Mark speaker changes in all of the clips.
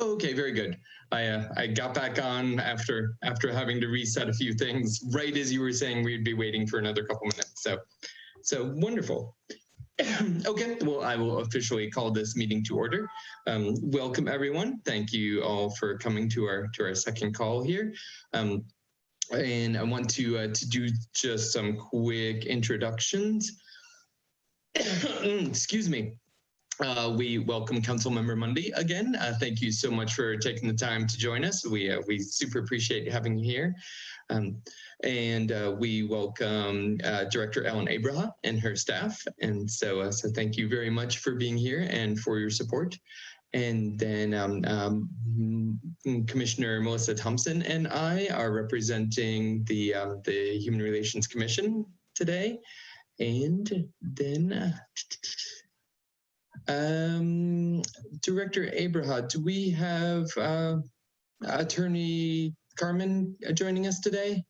Speaker 1: Okay, very good. I got back on after having to reset a few things right as you were saying we'd be waiting for another couple minutes. So wonderful. Okay, well, I will officially call this meeting to order. Welcome, everyone. Thank you all for coming to our second call here. And I want to do just some quick introductions. Excuse me. We welcome Councilmember Mundy again. Thank you so much for taking the time to join us. We super appreciate having you here. And we welcome Director Ellen Abraham and her staff. And so thank you very much for being here and for your support. And then Commissioner Melissa Thompson and I are representing the Human Relations Commission today. And then Director Abraham, do we have Attorney Carmen joining us today?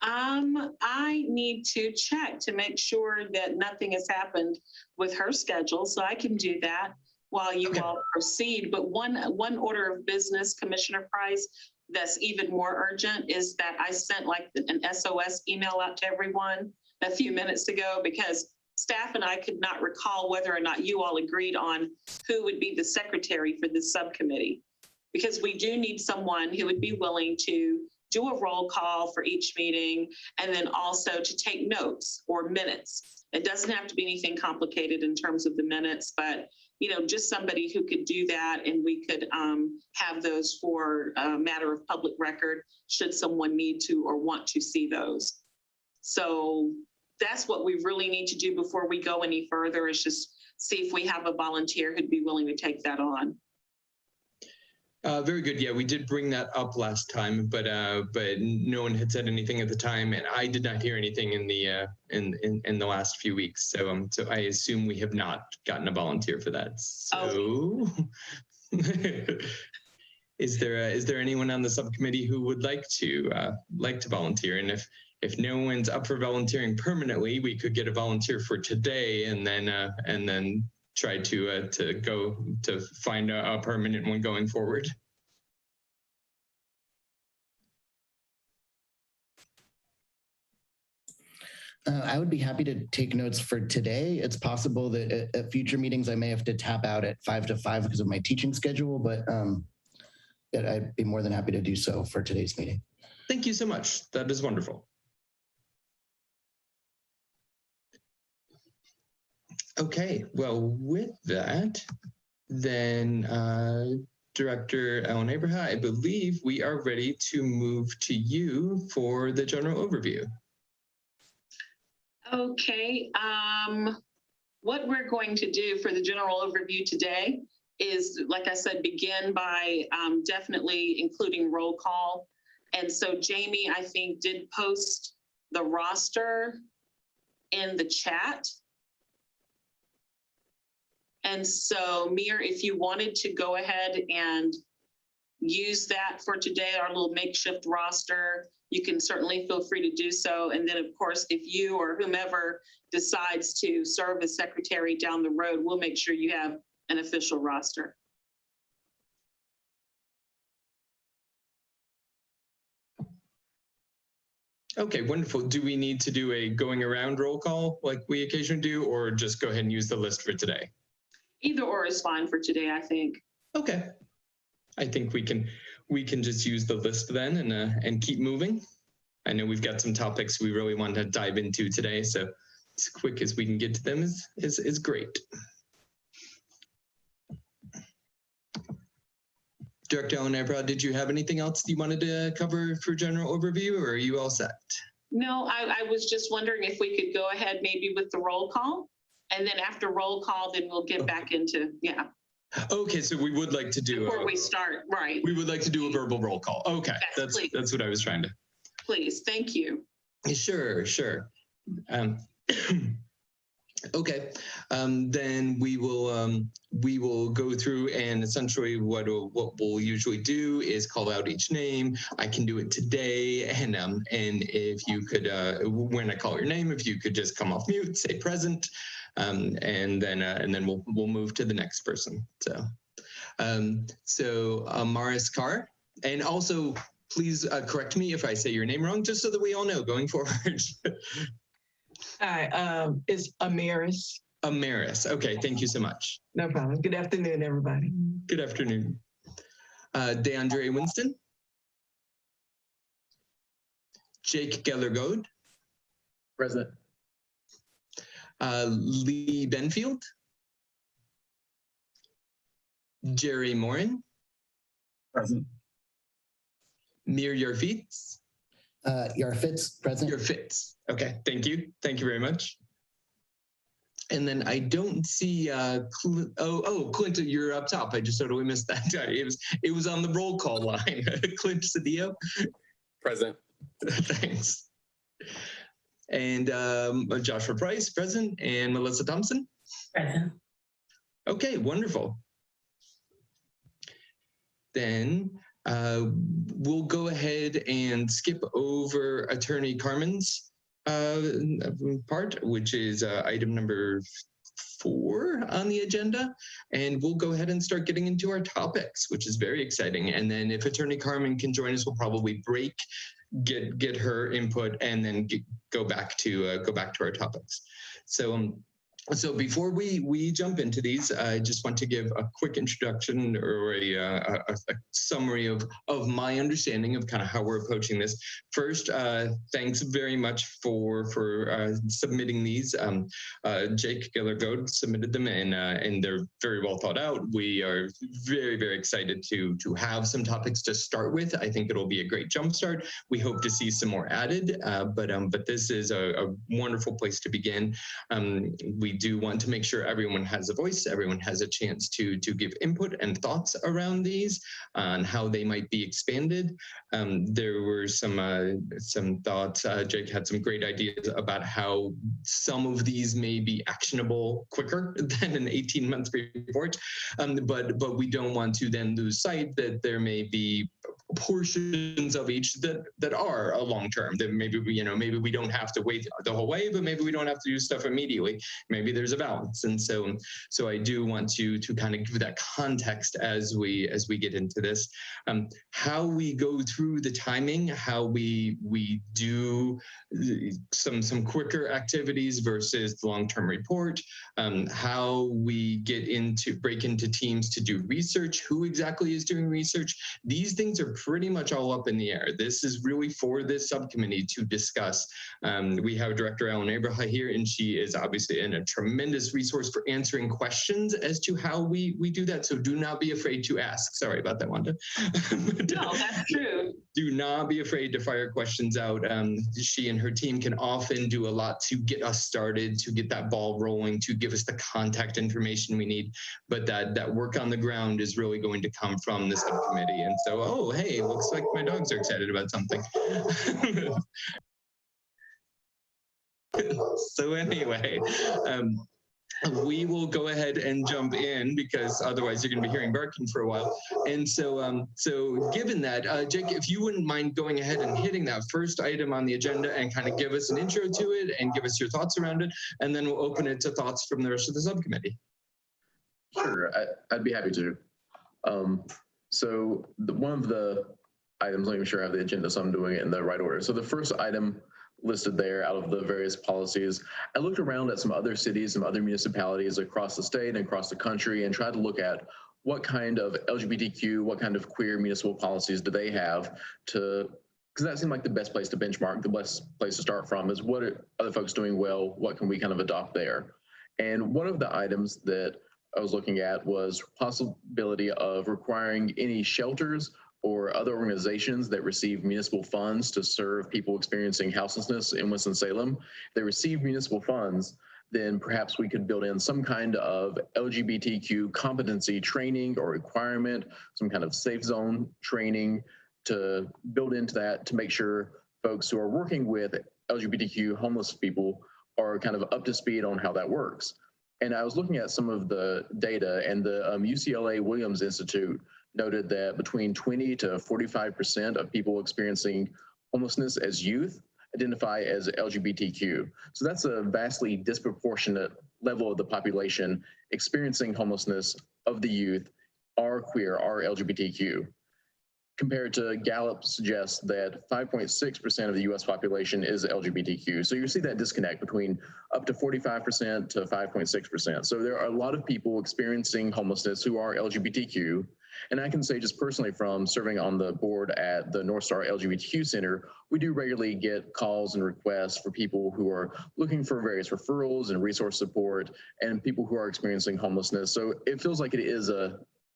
Speaker 2: I need to check to make sure that nothing has happened with her schedule, so I can do that while you all proceed. But one order of business, Commissioner Price, that's even more urgent is that I sent like an SOS email out to everyone a few minutes ago because staff and I could not recall whether or not you all agreed on who would be the secretary for this subcommittee, because we do need someone who would be willing to do a roll call for each meeting and then also to take notes or minutes. It doesn't have to be anything complicated in terms of the minutes, but just somebody who could do that, and we could have those for a matter of public record should someone need to or want to see those. So that's what we really need to do before we go any further, is just see if we have a volunteer who'd be willing to take that on.
Speaker 1: Very good. Yeah, we did bring that up last time, but no one had said anything at the time, and I did not hear anything in the last few weeks. So I assume we have not gotten a volunteer for that. So, is there anyone on the subcommittee who would like to volunteer? And if no one's up for volunteering permanently, we could get a volunteer for today, and then try to go to find a permanent one going forward.
Speaker 3: I would be happy to take notes for today. It's possible that at future meetings I may have to tap out at 5 to 5 because of my teaching schedule, but I'd be more than happy to do so for today's meeting.
Speaker 1: Thank you so much. That is wonderful. Okay, well, with that, then Director Ellen Abraham, I believe we are ready to move to you for the general overview.
Speaker 2: Okay, what we're going to do for the general overview today is, like I said, begin by definitely including roll call. And so Jamie, I think, did post the roster in the chat. And so, Mir, if you wanted to go ahead and use that for today, our little makeshift roster, you can certainly feel free to do so. And then, of course, if you or whomever decides to serve as secretary down the road, we'll make sure you have an official roster.
Speaker 1: Okay, wonderful. Do we need to do a going around roll call like we occasionally do, or just go ahead and use the list for today?
Speaker 2: Either or is fine for today, I think.
Speaker 1: Okay. I think we can just use the list then and keep moving. I know we've got some topics we really want to dive into today, so as quick as we can get to them is great. Director Ellen Abraham, did you have anything else you wanted to cover for general overview, or are you all set?
Speaker 2: No, I was just wondering if we could go ahead maybe with the roll call. And then after roll call, then we'll get back into, yeah.
Speaker 1: Okay, so we would like to do
Speaker 2: before we start, right?
Speaker 1: We would like to do a verbal roll call. Okay, that's what I was trying to.
Speaker 2: Please, thank you.
Speaker 1: Sure. Okay, then we will go through, and essentially what we'll usually do is call out each name. I can do it today, and if you could, when I call your name, if you could just come off mute, say present, and then we'll move to the next person. So, So Maris Carr, and also please correct me if I say your name wrong, just so that we all know going forward.
Speaker 4: Hi, it's Amaris.
Speaker 1: Amaris. Okay, thank you so much.
Speaker 4: No problem. Good afternoon, everybody.
Speaker 1: Good afternoon. DeAndre Winston. Jake Geller-Goad.
Speaker 5: Present.
Speaker 1: Lee Benfield. Jerry Morin.
Speaker 5: Present.
Speaker 1: Mir Yarfitz.
Speaker 3: Yarfitz, present.
Speaker 1: Yarfitz. Okay, thank you. Thank you very much. And then I don't see, Clint, you're up top. I just totally missed that. It was on the roll call line. Clint Cedillo.
Speaker 5: Present.
Speaker 1: Thanks. And Joshua Price, present, and Melissa Thompson.
Speaker 4: Present.
Speaker 1: Okay, wonderful. Then we'll go ahead and skip over Attorney Carmen's part, which is item number 4 on the agenda, and we'll go ahead and start getting into our topics, which is very exciting. And then if Attorney Carmen can join us, we'll probably break, get her input, and then go back to our topics. So before we jump into these, I just want to give a quick introduction or a summary of my understanding of kind of how we're approaching this. First, thanks very much for submitting these. Jake Geller-Goad submitted them, and they're very well thought out. We are very, very excited to have some topics to start with. I think it'll be a great jumpstart. We hope to see some more added, but this is a wonderful place to begin. We do want to make sure everyone has a voice, everyone has a chance to give input and thoughts around these on how they might be expanded. There were some thoughts. Jake had some great ideas about how some of these may be actionable quicker than an 18-month report, but we don't want to then lose sight that there may be portions of each that are a long-term, that maybe we don't have to wait the whole way, but maybe we don't have to do stuff immediately. Maybe there's a balance. And so I do want to kind of give that context as we get into this. How we go through the timing, how we do some quicker activities versus the long-term report, how we break into teams to do research, who exactly is doing research. These things are pretty much all up in the air. This is really for this subcommittee to discuss. We have Director Ellen Abraha here, and she is obviously a tremendous resource for answering questions as to how we do that. So do not be afraid to ask. Sorry about that, Wanda.
Speaker 2: No, that's true.
Speaker 1: Do not be afraid to fire questions out. She and her team can often do a lot to get us started, to get that ball rolling, to give us the contact information we need. But that work on the ground is really going to come from the subcommittee. And so, oh, hey, looks like my dogs are excited about something. So anyway, we will go ahead and jump in because otherwise you're going to be hearing barking for a while. And so, given that, Jake, if you wouldn't mind going ahead and hitting that first item on the agenda and kind of give us an intro to it and give us your thoughts around it, and then we'll open it to thoughts from the rest of the subcommittee.
Speaker 5: Sure, I'd be happy to. So one of the items, let me make sure I have the agenda so I'm doing it in the right order. So the first item listed there out of the various policies, I looked around at some other cities, some other municipalities across the state and across the country and tried to look at what kind of LGBTQ, what kind of queer municipal policies do they have because that seemed like the best place to benchmark, the best place to start from is what are other folks doing well, what can we kind of adopt there? And one of the items that I was looking at was possibility of requiring any shelters or other organizations that receive municipal funds to serve people experiencing houselessness in Winston-Salem. If they receive municipal funds, then perhaps we could build in some kind of LGBTQ competency training or requirement, some kind of safe zone training to build into that to make sure folks who are working with LGBTQ homeless people are kind of up to speed on how that works. And I was looking at some of the data, and the UCLA Williams Institute noted that between 20 to 45% of people experiencing homelessness as youth identify as LGBTQ. So that's a vastly disproportionate level of the population experiencing homelessness of the youth are queer, are LGBTQ. Compared to Gallup suggests that 5.6% of the US population is LGBTQ. So you see that disconnect between up to 45% to 5.6%. So there are a lot of people experiencing homelessness who are LGBTQ. And I can say just personally from serving on the board at the North Star LGBTQ Center, we do regularly get calls and requests for people who are looking for various referrals and resource support and people who are experiencing homelessness. So it feels like it is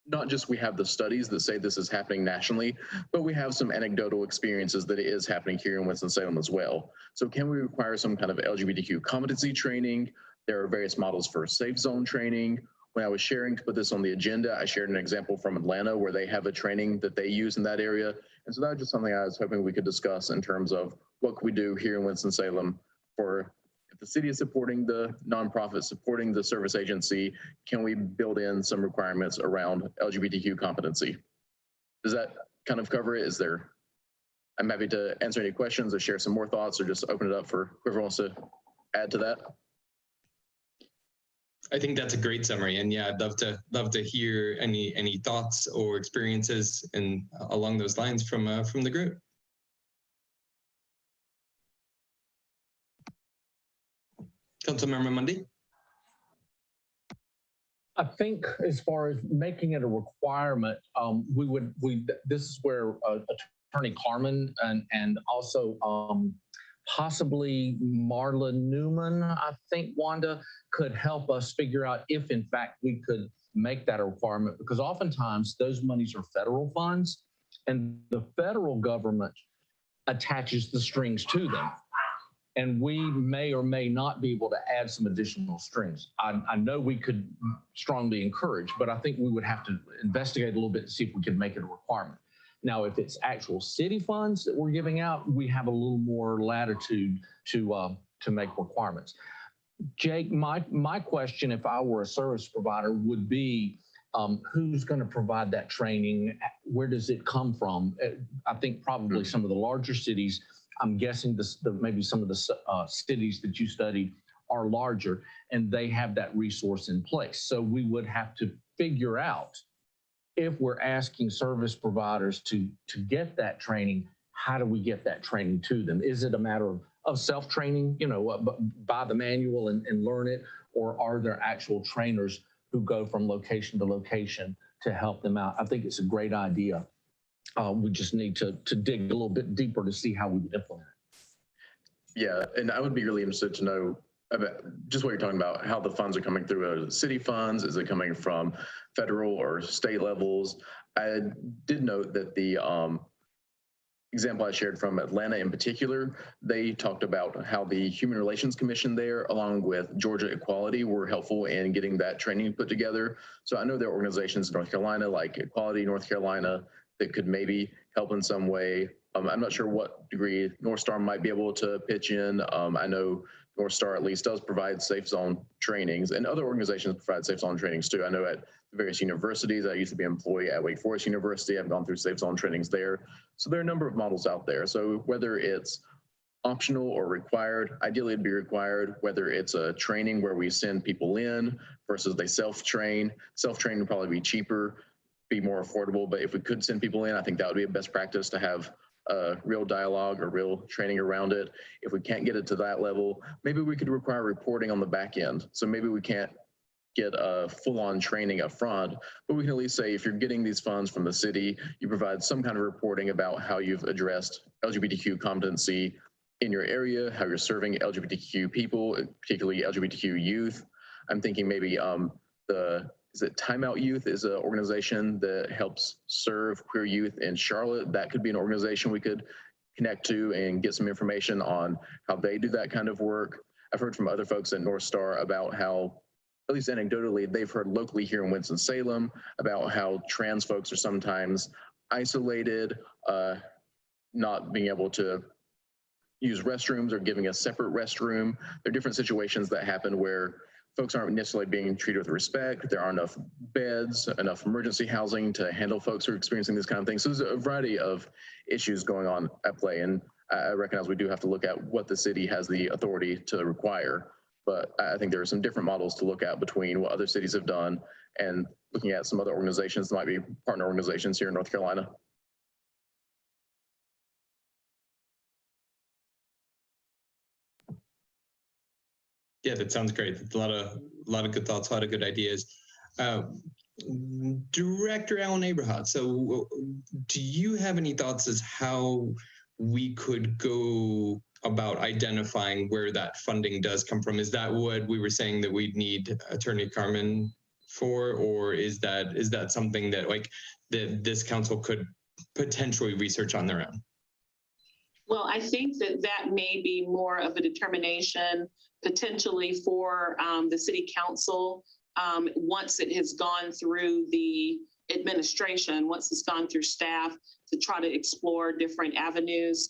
Speaker 5: not just we have the studies that say this is happening nationally, but we have some anecdotal experiences that it is happening here in Winston-Salem as well. So can we require some kind of LGBTQ competency training? There are various models for safe zone training. When I was sharing to put this on the agenda, I shared an example from Atlanta where they have a training that they use in that area. And so that was just something I was hoping we could discuss in terms of what can we do here in Winston-Salem for if the city is supporting the nonprofit, supporting the service agency, can we build in some requirements around LGBTQ competency? Does that kind of cover it? I'm happy to answer any questions or share some more thoughts or just open it up for whoever wants to add to that.
Speaker 1: I think that's a great summary, and yeah, I'd love to hear any thoughts or experiences and along those lines from the group. Councilmember Mundy.
Speaker 6: I think as far as making it a requirement, this is where Attorney Carmen and also possibly Marla Newman, I think, Wanda, could help us figure out if in fact we could make that a requirement, because oftentimes those monies are federal funds and the federal government attaches the strings to them. And we may or may not be able to add some additional strings. I know we could strongly encourage, but I think we would have to investigate a little bit to see if we could make it a requirement. Now, if it's actual city funds that we're giving out, we have a little more latitude to make requirements. Jake, my question, if I were a service provider, would be who's going to provide that training? Where does it come from? I think probably some of the larger cities. I'm guessing maybe some of the cities that you studied are larger and they have that resource in place. So we would have to figure out if we're asking service providers to get that training, how do we get that training to them? Is it a matter of self-training, buy the manual and learn it, or are there actual trainers who go from location to location to help them out? I think it's a great idea. We just need to dig a little bit deeper to see how we implement it.
Speaker 5: Yeah, and I would be really interested to know about just what you're talking about, how the funds are coming through. City funds, is it coming from federal or state levels? I did note that the example I shared from Atlanta in particular, they talked about how the Human Relations Commission there, along with Georgia Equality, were helpful in getting that training put together. So I know there are organizations in North Carolina, like Equality North Carolina, that could maybe help in some way. I'm not sure what degree North Star might be able to pitch in. I know North Star at least does provide safe zone trainings, and other organizations provide safe zone trainings too. I know at various universities, I used to be an employee at Wake Forest University. I've gone through safe zone trainings there. So there are a number of models out there. So whether it's optional or required, ideally it'd be required, whether it's a training where we send people in versus they self-train. Self-train would probably be cheaper, be more affordable, but if we could send people in, I think that would be a best practice to have a real dialogue or real training around it. If we can't get it to that level, maybe we could require reporting on the back end. So maybe we can't get a full-on training up front, but we can at least say if you're getting these funds from the city, you provide some kind of reporting about how you've addressed LGBTQ competency in your area, how you're serving LGBTQ people, particularly LGBTQ youth. I'm thinking maybe is it Time Out Youth is an organization that helps serve queer youth in Charlotte. That could be an organization we could connect to and get some information on how they do that kind of work. I've heard from other folks at North Star about how, at least anecdotally, they've heard locally here in Winston-Salem about how trans folks are sometimes isolated, not being able to use restrooms or giving a separate restroom. There are different situations that happen where folks aren't necessarily being treated with respect. There aren't enough beds, enough emergency housing to handle folks who are experiencing these kind of things. So there's a variety of issues going on at play. And I recognize we do have to look at what the city has the authority to require. But I think there are some different models to look at between what other cities have done and looking at some other organizations that might be partner organizations here in North Carolina.
Speaker 1: Yeah, that sounds great. A lot of good thoughts, a lot of good ideas. Director Alan Abraham, so do you have any thoughts as how we could go about identifying where that funding does come from? Is that what we were saying that we'd need Attorney Carmen for, or is that something that like that this council could potentially research on their own?
Speaker 2: Well, I think that may be more of a determination potentially for the city council once it has gone through the administration, once it's gone through staff to try to explore different avenues.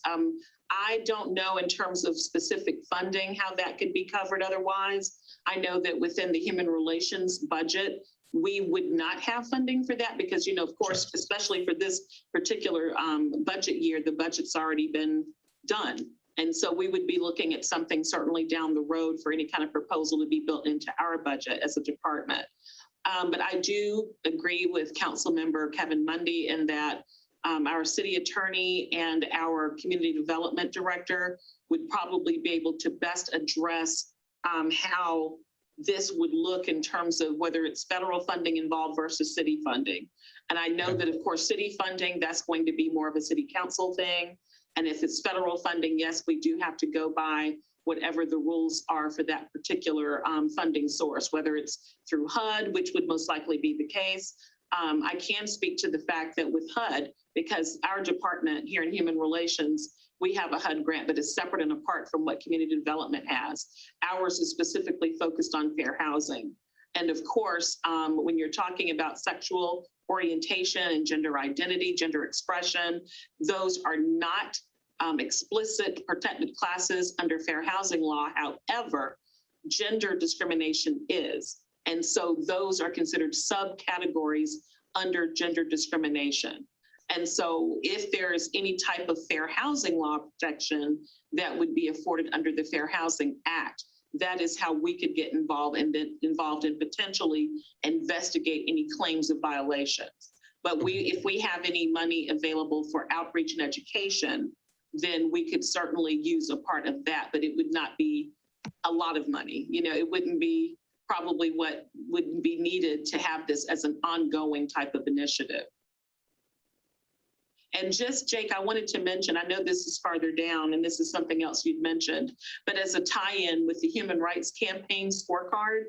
Speaker 2: I don't know in terms of specific funding how that could be covered otherwise. I know that within the human relations budget, we would not have funding for that because, you know, of course, especially for this particular budget year, the budget's already been done. And so we would be looking at something certainly down the road for any kind of proposal to be built into our budget as a department. But I do agree with Council Member Kevin Mundy in that our city attorney and our community development director would probably be able to best address how this would look in terms of whether it's federal funding involved versus city funding. And I know that, of course, city funding, that's going to be more of a city council thing. And if it's federal funding, yes, we do have to go by whatever the rules are for that particular funding source, whether it's through HUD, which would most likely be the case. I can speak to the fact that with HUD, because our department here in Human Relations, we have a HUD grant that is separate and apart from what community development has. Ours is specifically focused on fair housing. And of course, when you're talking about sexual orientation and gender identity, gender expression, those are not explicit protected classes under fair housing law. However, gender discrimination is. And so those are considered subcategories under gender discrimination. And so if there's any type of fair housing law protection that would be afforded under the Fair Housing Act, that is how we could get involved and potentially investigate any claims of violations. But if we have any money available for outreach and education, then we could certainly use a part of that, but it would not be a lot of money. You know, it wouldn't be probably what would be needed to have this as an ongoing type of initiative. And just, Jake, I wanted to mention, I know this is farther down and this is something else you'd mentioned, but as a tie-in with the Human Rights Campaign scorecard,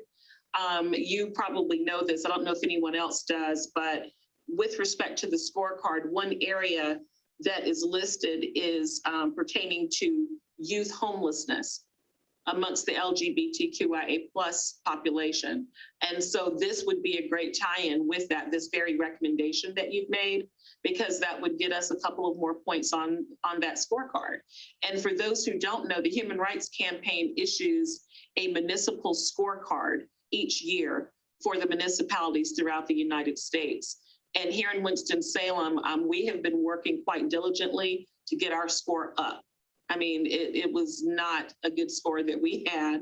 Speaker 2: you probably know this, I don't know if anyone else does, but with respect to the scorecard, one area that is listed is pertaining to youth homelessness amongst the LGBTQIA+ population. And so this would be a great tie-in with that, this very recommendation that you've made, because that would get us a couple of more points on that scorecard. And for those who don't know, the Human Rights Campaign issues a municipal scorecard each year for the municipalities throughout the United States. And here in Winston-Salem, we have been working quite diligently to get our score up. I mean, it was not a good score that we had,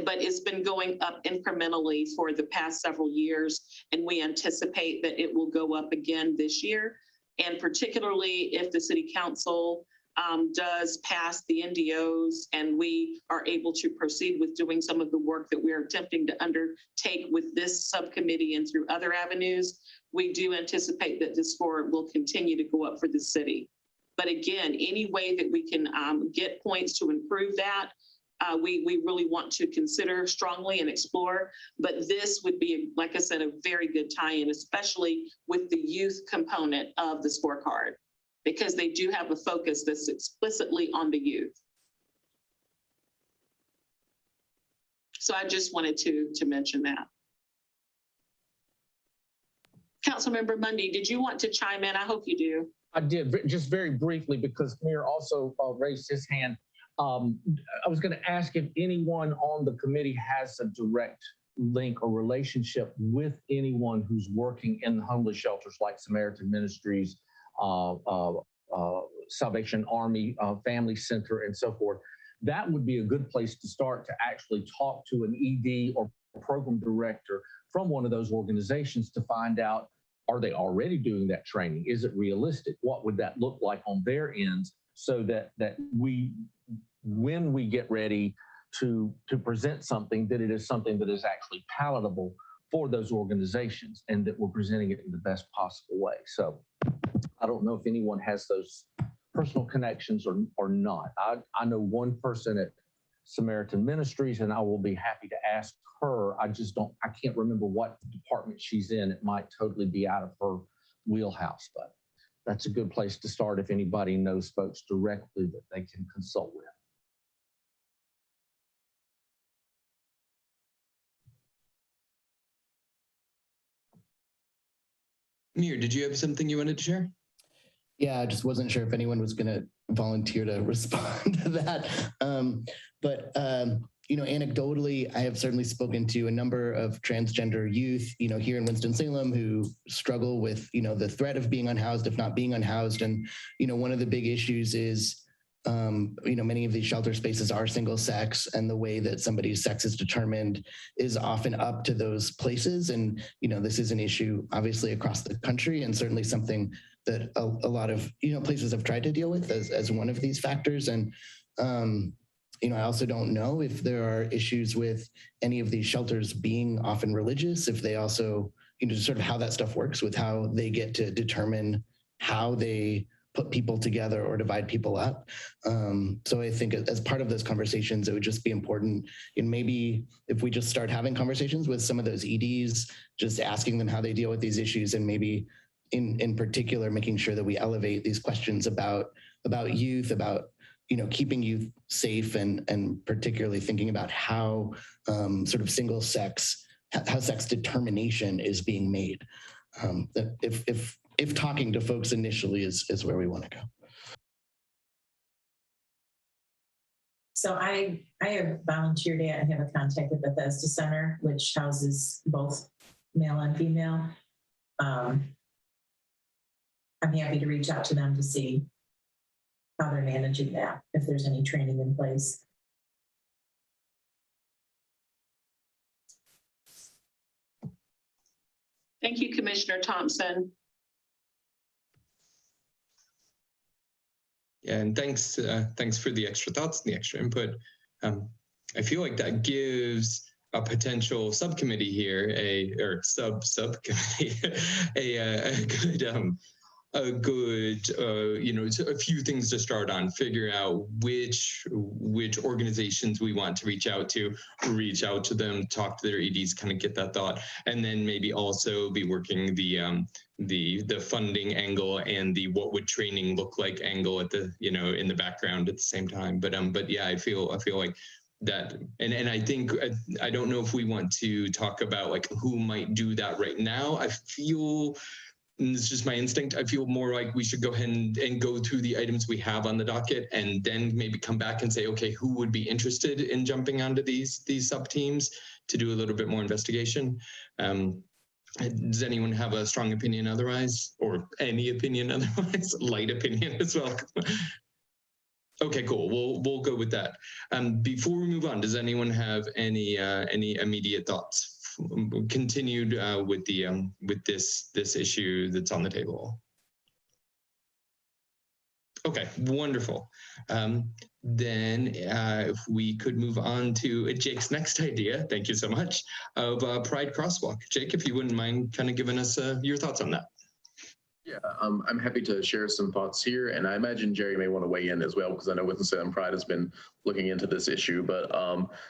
Speaker 2: but it's been going up incrementally for the past several years. And we anticipate that it will go up again this year. And particularly if the city council does pass the NDOs and we are able to proceed with doing some of the work that we're attempting to undertake with this subcommittee and through other avenues, we do anticipate that the score will continue to go up for the city. But again, any way that we can get points to improve that, we really want to consider strongly and explore. But this would be, like I said, a very good tie-in, especially with the youth component of the scorecard, because they do have a focus that's explicitly on the youth. So I just wanted to mention that. Councilmember Mundy, did you want to chime in? I hope you do.
Speaker 6: I did, just very briefly, because Mayor also raised his hand. I was going to ask if anyone on the committee has a direct link or relationship with anyone who's working in the homeless shelters like Samaritan Ministries, Salvation Army, Family Center, and so forth. That would be a good place to start to actually talk to an ED or program director from one of those organizations to find out, are they already doing that training? Is it realistic? What would that look like on their ends, so that we, when we get ready to present something, that it is something that is actually palatable for those organizations and that we're presenting it in the best possible way. So I don't know if anyone has those personal connections or not. I know one person at Samaritan Ministries, and I will be happy to ask her. I can't remember what department she's in. It might totally be out of her wheelhouse, but that's a good place to start if anybody knows folks directly that they can consult with.
Speaker 1: Mir, did you have something you wanted to share?
Speaker 3: Yeah, I just wasn't sure if anyone was going to volunteer to respond to that. Anecdotally, I have certainly spoken to a number of transgender youth, here in Winston-Salem who struggle with, the threat of being unhoused, if not being unhoused. And, one of the big issues is, many of these shelter spaces are single sex, and the way that somebody's sex is determined is often up to those places. And, this is an issue obviously across the country, and certainly something that a lot of, places have tried to deal with as one of these factors. And, I also don't know if there are issues with any of these shelters being often religious, if they also, sort of how that stuff works with how they get to determine how they put people together or divide people up. So I think as part of those conversations, it would just be important, and maybe if we just start having conversations with some of those EDs, just asking them how they deal with these issues, and maybe in particular, making sure that we elevate these questions about youth, about keeping youth safe, and particularly thinking about how sort of single sex, how sex determination is being made. If talking to folks initially is where we want to go.
Speaker 7: So I have volunteered at and have a contact with Bethesda Center, which houses both male and female. I'm happy to reach out to them to see how they're managing that, if there's any training in place.
Speaker 2: Thank you, Commissioner Thompson.
Speaker 1: Yeah, and thanks for the extra thoughts and the extra input. I feel like that gives a potential subcommittee here, subcommittee, a few things to start on, figure out which organizations we want to reach out to them, talk to their EDs, kind of get that thought, and then maybe also be working the funding angle and the what would training look like angle at the in the background at the same time. But yeah, I feel like that, and I think I don't know if we want to talk about like who might do that right now. I feel, and it's just my instinct, I feel more like we should go ahead and go through the items we have on the docket, and then maybe come back and say, okay, who would be interested in jumping onto these sub teams to do a little bit more investigation. Does anyone have a strong opinion otherwise, or any opinion otherwise? Light opinion as well. Okay, cool. We'll go with that. Before we move on, does anyone have any immediate thoughts? Continued with this issue that's on the table. Okay, wonderful. Then if we could move on to Jake's next idea, thank you so much, of Pride Crosswalk. Jake, if you wouldn't mind kind of giving us your thoughts on that.
Speaker 5: Yeah, I'm happy to share some thoughts here, and I imagine Jerry may want to weigh in as well, because I know Winston-Salem Pride has been looking into this issue. But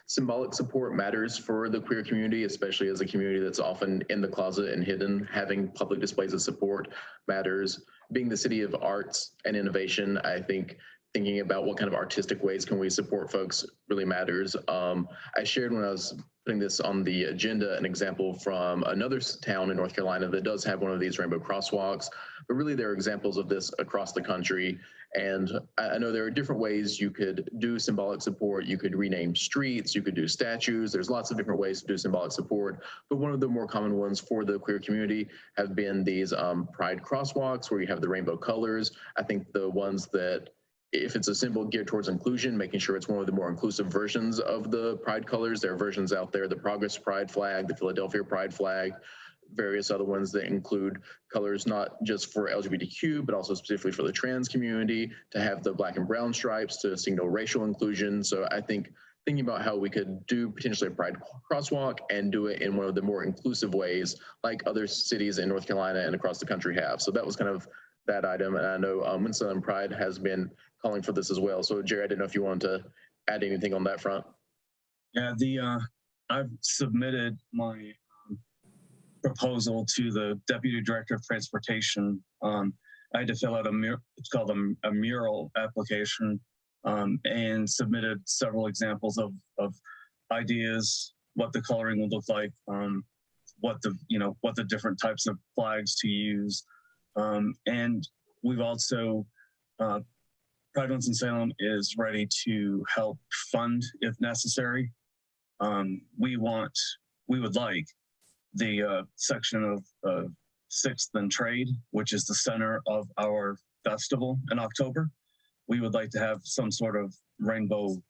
Speaker 5: symbolic support matters for the queer community, especially as a community that's often in the closet and hidden. Having public displays of support matters. Being the city of arts and innovation, I think thinking about what kind of artistic ways can we support folks really matters. I shared when I was putting this on the agenda an example from another town in North Carolina that does have one of these rainbow crosswalks, but really there are examples of this across the country. And I know there are different ways you could do symbolic support. You could rename streets, you could do statues. There's lots of different ways to do symbolic support, but one of the more common ones for the queer community have been these pride crosswalks where you have the rainbow colors. I think the ones that if it's a symbol geared towards inclusion, making sure it's one of the more inclusive versions of the Pride colors. There are versions out there, the Progress Pride flag, the Philadelphia Pride flag, various other ones that include colors not just for LGBTQ, but also specifically for the trans community, to have the black and brown stripes to signal racial inclusion. So I think thinking about how we could do potentially a Pride crosswalk and do it in one of the more inclusive ways like other cities in North Carolina and across the country have. So that was kind of that item. And I know Winston-Salem Pride has been calling for this as well. So Jerry, I didn't know if you wanted to add anything on that front.
Speaker 8: Yeah, I've submitted my proposal to the Deputy Director of Transportation. I had to fill out it's called a mural application, and submitted several examples of ideas, what the coloring would look like, what the different types of flags to use. And we've also, Pride Winston-Salem is ready to help fund if necessary. We would like the section of 6th and Trade, which is the center of our festival in October. We would like to have some sort of rainbow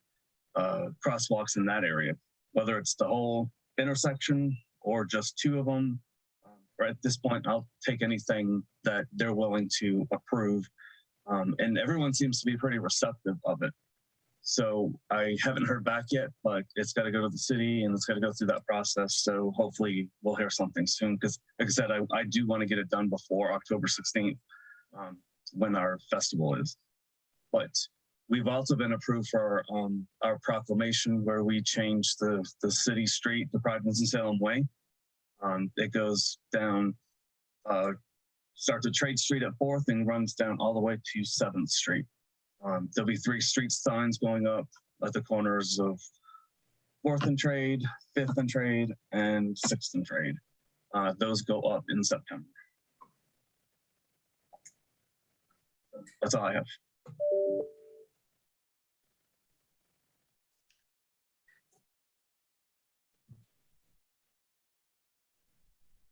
Speaker 8: crosswalks in that area, whether it's the whole intersection or just 2 of them. Right at this point, I'll take anything that they're willing to approve. And everyone seems to be pretty receptive of it. So I haven't heard back yet, but it's got to go to the city and it's got to go through that process. So hopefully we'll hear something soon. Because like I said, I do want to get it done before October 16th, when our festival is. But we've also been approved for our proclamation where we changed the city street to Pride Winston-Salem Way. It goes down, starts at Trade Street at 4th and runs down all the way to 7th Street. There'll be 3 street signs going up at the corners of 4th and Trade, 5th and Trade, and 6th and Trade. Those go up in September. That's all I have.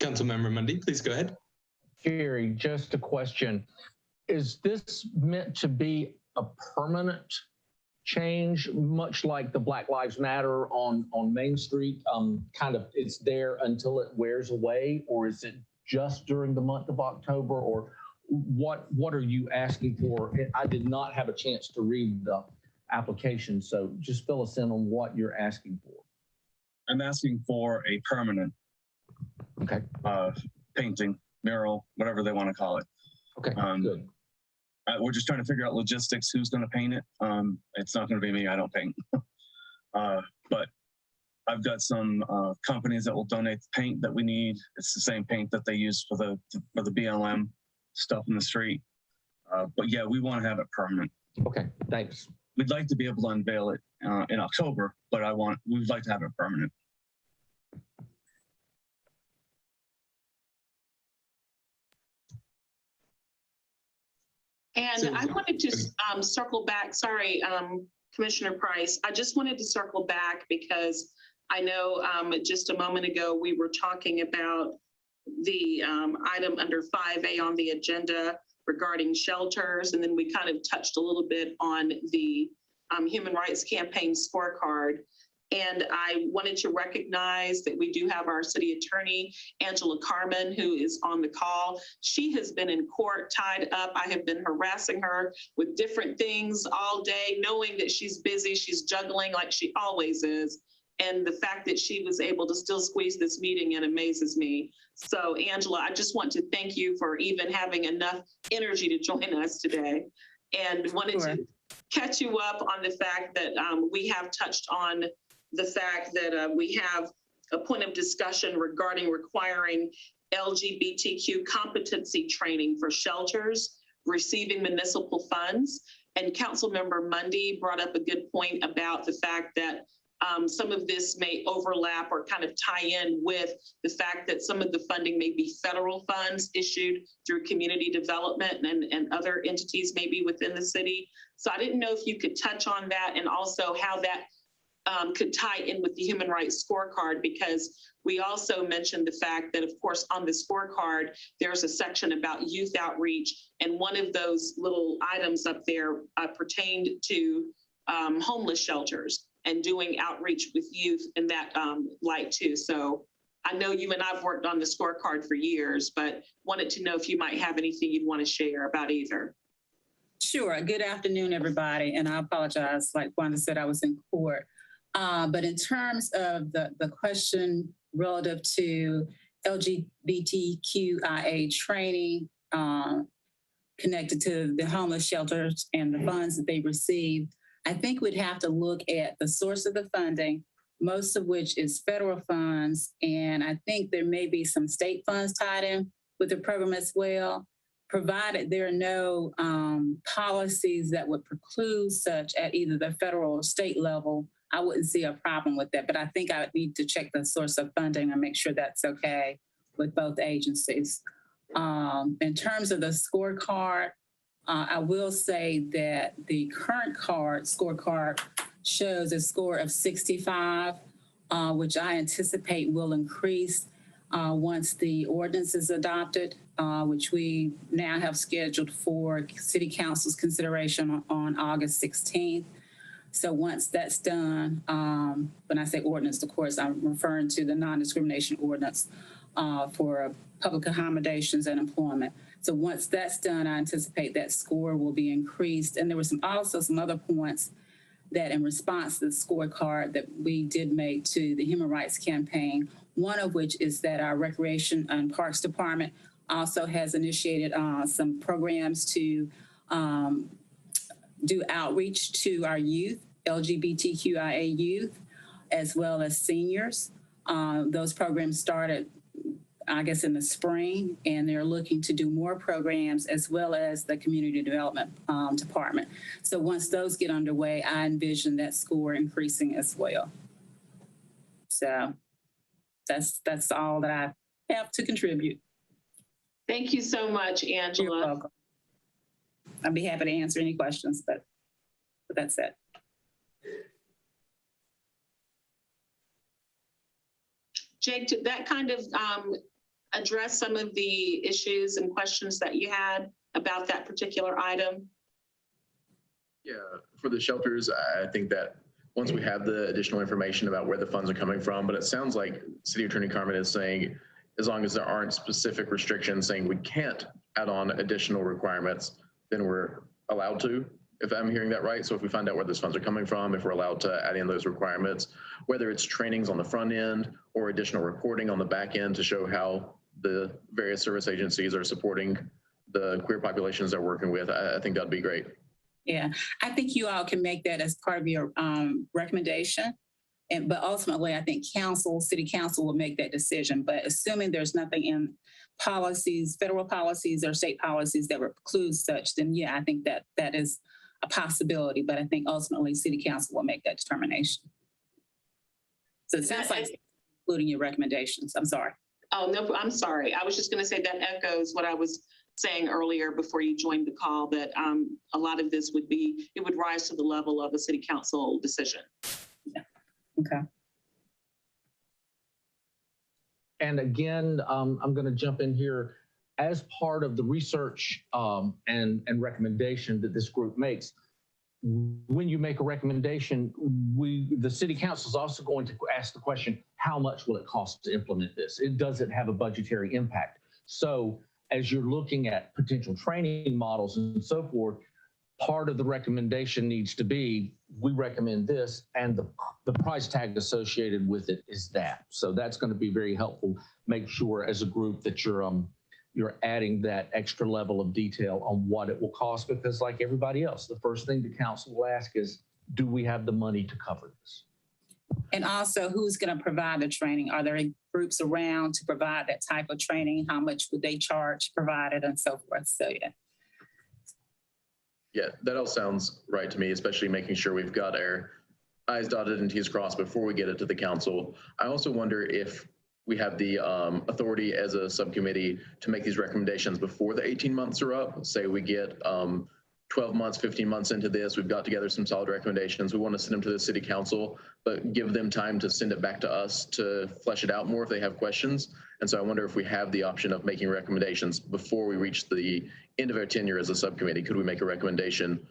Speaker 1: Councilmember Mundy, please go ahead.
Speaker 6: Jerry, just a question. Is this meant to be a permanent change, much like the Black Lives Matter on Main Street? Kind of it's there until it wears away, or is it just during the month of October, or what are you asking for? I did not have a chance to read the application, so just fill us in on what you're asking for.
Speaker 8: I'm asking for a permanent painting, mural, whatever they want to call it.
Speaker 6: Okay, good.
Speaker 8: We're just trying to figure out logistics, who's going to paint it. It's not going to be me, I don't paint. But I've got some companies that will donate the paint that we need. It's the same paint that they use for the BLM stuff in the street. But yeah, we want to have it permanent.
Speaker 6: Okay, thanks.
Speaker 8: We'd like to be able to unveil it in October, but we'd like to have it permanent.
Speaker 2: And I wanted to circle back. Sorry, Commissioner Price. I just wanted to circle back because I know just a moment ago we were talking about the item under 5A on the agenda regarding shelters, and then we kind of touched a little bit on the Human Rights Campaign scorecard. And I wanted to recognize that we do have our city attorney, Angela Carmen, who is on the call. She has been in court tied up. I have been harassing her with different things all day, knowing that she's busy, she's juggling like she always is. And the fact that she was able to still squeeze this meeting in amazes me. So Angela, I just want to thank you for even having enough energy to join us today. And wanted to catch you up on the fact that we have touched on the fact that we have a point of discussion regarding requiring LGBTQ competency training for shelters receiving municipal funds. And Councilmember Mundy brought up a good point about the fact that some of this may overlap or kind of tie in with the fact that some of the funding may be federal funds issued through community development and other entities maybe within the city. So I didn't know if you could touch on that and also how that could tie in with the human rights scorecard, because we also mentioned the fact that, of course, on the scorecard, there's a section about youth outreach. And one of those little items up there pertained to homeless shelters and doing outreach with youth in that light too. So I know you and I've worked on the scorecard for years, but wanted to know if you might have anything you'd want to share about either.
Speaker 9: Sure. Good afternoon, everybody. And I apologize, like Wanda said, I was in court. But in terms of the question relative to LGBTQIA training connected to the homeless shelters and the funds that they receive, I think we'd have to look at the source of the funding, most of which is federal funds. And I think there may be some state funds tied in with the program as well, provided there are no policies that would preclude such at either the federal or state level. I wouldn't see a problem with that, but I think I would need to check the source of funding and make sure that's okay with both agencies. In terms of the scorecard, I will say that the current scorecard shows a score of 65, which I anticipate will increase once the ordinance is adopted, which we now have scheduled for City Council's consideration on August 16th. So once that's done, when I say ordinance, of course, I'm referring to the non-discrimination ordinance for public accommodations and employment. So once that's done, I anticipate that score will be increased. And there were also some other points that in response to the scorecard that we did make to the Human Rights Campaign, one of which is that our Recreation and Parks Department also has initiated some programs to do outreach to our youth, LGBTQIA youth, as well as seniors. Those programs started, I guess, in the spring, and they're looking to do more programs as well as the Community Development Department. So once those get underway, I envision that score increasing as well. So that's all that I have to contribute.
Speaker 2: Thank you so much, Angela.
Speaker 9: You're welcome. I'd be happy to answer any questions, but that's it.
Speaker 2: Jake, did that kind of address some of the issues and questions that you had about that particular item?
Speaker 5: Yeah, for the shelters, I think that once we have the additional information about where the funds are coming from, but it sounds like City Attorney Carmen is saying, as long as there aren't specific restrictions saying we can't add on additional requirements, then we're allowed to, if I'm hearing that right. So if we find out where those funds are coming from, if we're allowed to add in those requirements, whether it's trainings on the front end or additional reporting on the back end to show how the various service agencies are supporting the queer populations they're working with, I think that'd be great.
Speaker 9: Yeah, I think you all can make that as part of your recommendation. But ultimately, I think City Council will make that decision. But assuming there's nothing in policies, federal policies or state policies that would preclude such, then yeah, I think that is a possibility. But I think ultimately City Council will make that determination. So it sounds like including your recommendations. I'm sorry.
Speaker 2: Oh, no, I'm sorry. I was just going to say that echoes what I was saying earlier before you joined the call, that a lot of this it would rise to the level of a City Council decision.
Speaker 9: Yeah. Okay.
Speaker 6: And again, I'm going to jump in here. As part of the research and recommendation that this group makes, when you make a recommendation, the City Council is also going to ask the question, how much will it cost to implement this? Does it have a budgetary impact? So as you're looking at potential training models and so forth, part of the recommendation needs to be, we recommend this, and the price tag associated with it is that. So that's going to be very helpful. Make sure as a group that you're adding that extra level of detail on what it will cost, because like everybody else, the first thing the council will ask is, do we have the money to cover this?
Speaker 9: And also, who's going to provide the training? Are there groups around to provide that type of training? How much would they charge to provide it and so forth? So yeah.
Speaker 5: Yeah, that all sounds right to me, especially making sure we've got our I's dotted and T's crossed before we get it to the council. I also wonder if we have the authority as a subcommittee to make these recommendations before the 18 months are up. Say we get 12 months, 15 months into this, we've got together some solid recommendations. We want to send them to the city council, but give them time to send it back to us to flesh it out more if they have questions. And so I wonder if we have the option of making recommendations before we reach the end of our tenure as a subcommittee. Could we make a recommendation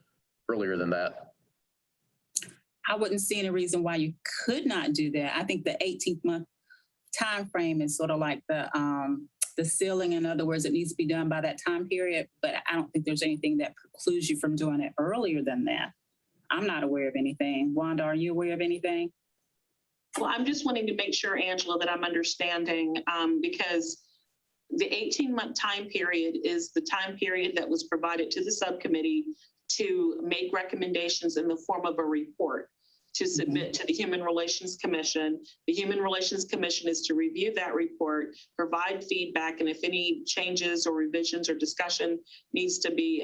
Speaker 5: earlier than that?
Speaker 9: I wouldn't see any reason why you could not do that. I think the 18th month time frame is sort of like the ceiling. In other words, it needs to be done by that time period, but I don't think there's anything that precludes you from doing it earlier than that. I'm not aware of anything. Wanda, are you aware of anything?
Speaker 2: Well, I'm just wanting to make sure, Angela, that I'm understanding, because the 18-month time period is the time period that was provided to the subcommittee to make recommendations in the form of a report to submit to the Human Relations Commission. The Human Relations Commission is to review that report, provide feedback, and if any changes or revisions or discussion need to be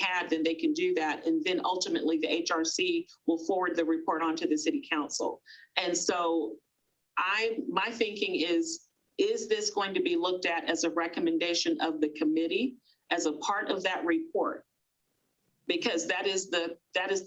Speaker 2: had, then they can do that. And then ultimately the HRC will forward the report on to the City Council. And so my thinking is this going to be looked at as a recommendation of the committee as a part of that report? Because that is the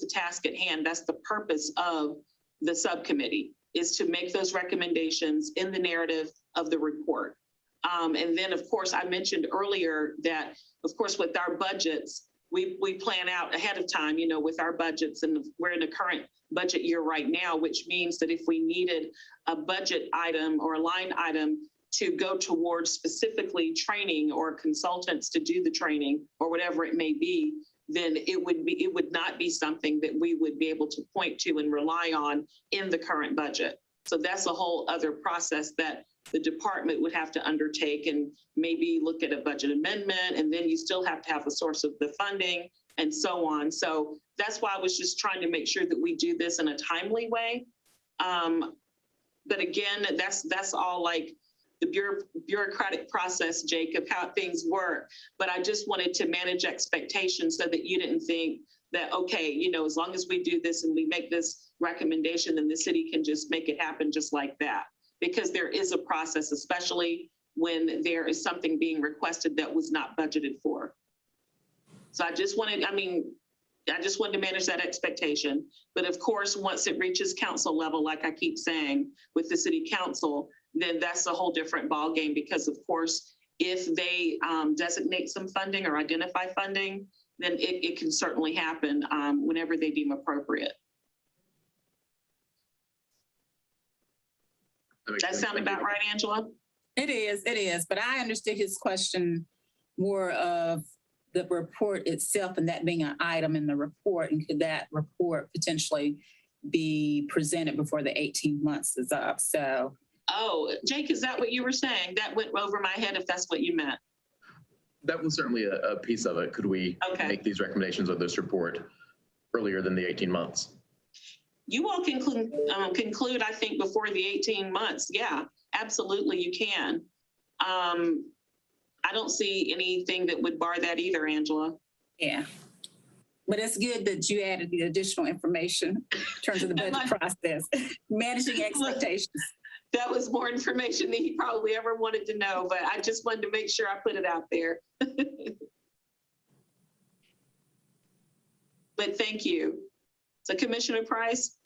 Speaker 2: task at hand. That's the purpose of the subcommittee, is to make those recommendations in the narrative of the report. And then, of course, I mentioned earlier that, of course, with our budgets, we plan out ahead of time, you know, with our budgets, and we're in a current budget year right now, which means that if we needed a budget item or a line item to go towards specifically training or consultants to do the training or whatever it may be, then it would not be something that we would be able to point to and rely on in the current budget. So that's a whole other process that the department would have to undertake, and maybe look at a budget amendment, and then you still have to have a source of the funding and so on. So that's why I was just trying to make sure that we do this in a timely way. But again, that's all like the bureaucratic process, Jake, of how things work. But I just wanted to manage expectations so that you didn't think that, okay, you know, as long as we do this and we make this recommendation, then the city can just make it happen just like that. Because there is a process, especially when there is something being requested that was not budgeted for. So I just wanted to manage that expectation. But of course, once it reaches council level, like I keep saying, with the city council, then that's a whole different ballgame, because of course, if they designate some funding or identify funding, then it can certainly happen whenever they deem appropriate. That sound about right, Angela?
Speaker 9: It is. But I understood his question more of the report itself and that being an item in the report, and could that report potentially be presented before the 18 months is up? So.
Speaker 2: Oh, Jake, is that what you were saying? That went over my head if that's what you meant.
Speaker 5: That was certainly a piece of it. Could we make these recommendations of this report earlier than the 18 months?
Speaker 2: You all can conclude, I think, before the 18 months. Yeah, absolutely, you can. I don't see anything that would bar that either, Angela.
Speaker 9: Yeah. But it's good that you added the additional information in terms of the budget process, managing expectations.
Speaker 2: That was more information than he probably ever wanted to know, but I just wanted to make sure I put it out there. But thank you. So Commissioner Price?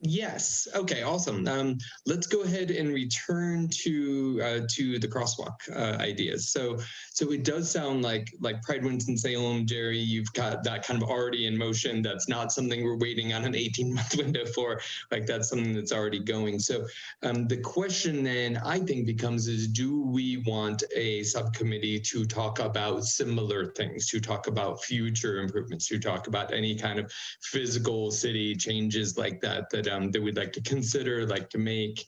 Speaker 1: Yes. Okay. Awesome. Let's go ahead and return to the crosswalk ideas. So it does sound like Pride Winston-Salem, Jerry, you've got that kind of already in motion. That's not something we're waiting on an 18-month window for. Like, that's something that's already going. So the question then I think becomes is, do we want a subcommittee to talk about similar things, to talk about future improvements, to talk about any kind of physical city changes like that we'd like to consider, like to make?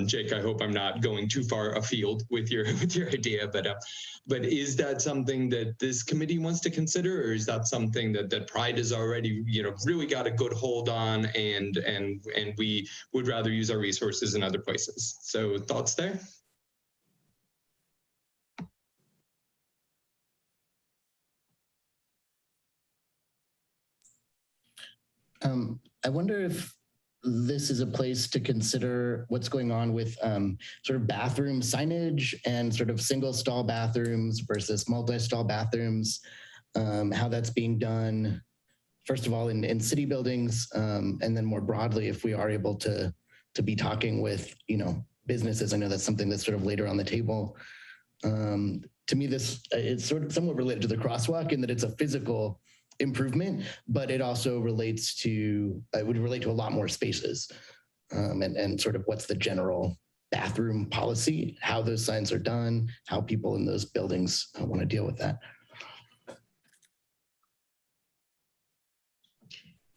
Speaker 1: Jake, I hope I'm not going too far afield with your idea, but is that something that this committee wants to consider, or is that something that Pride has already, really got a good hold on, and we would rather use our resources in other places? So thoughts there?
Speaker 3: I wonder if this is a place to consider what's going on with sort of bathroom signage and sort of single stall bathrooms versus multi-stall bathrooms. how that's being done, first of all, in city buildings, and then more broadly, if we are able to be talking with, businesses. I know that's something that's sort of later on the table. To me, this it's sort of somewhat related to the crosswalk in that it's a physical improvement, but it also relates to, it would relate to a lot more spaces, and sort of what's the general bathroom policy, how those signs are done, how people in those buildings want to deal with that.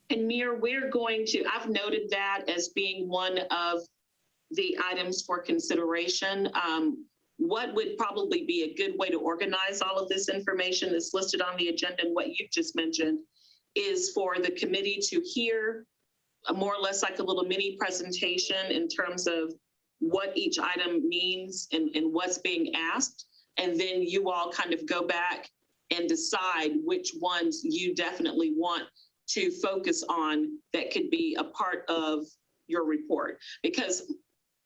Speaker 2: And Mir, I've noted that as being one of the items for consideration. What would probably be a good way to organize all of this information that's listed on the agenda and what you've just mentioned is for the committee to hear more or less like a little mini presentation in terms of what each item means and what's being asked. And then you all kind of go back and decide which ones you definitely want to focus on that could be a part of your report. Because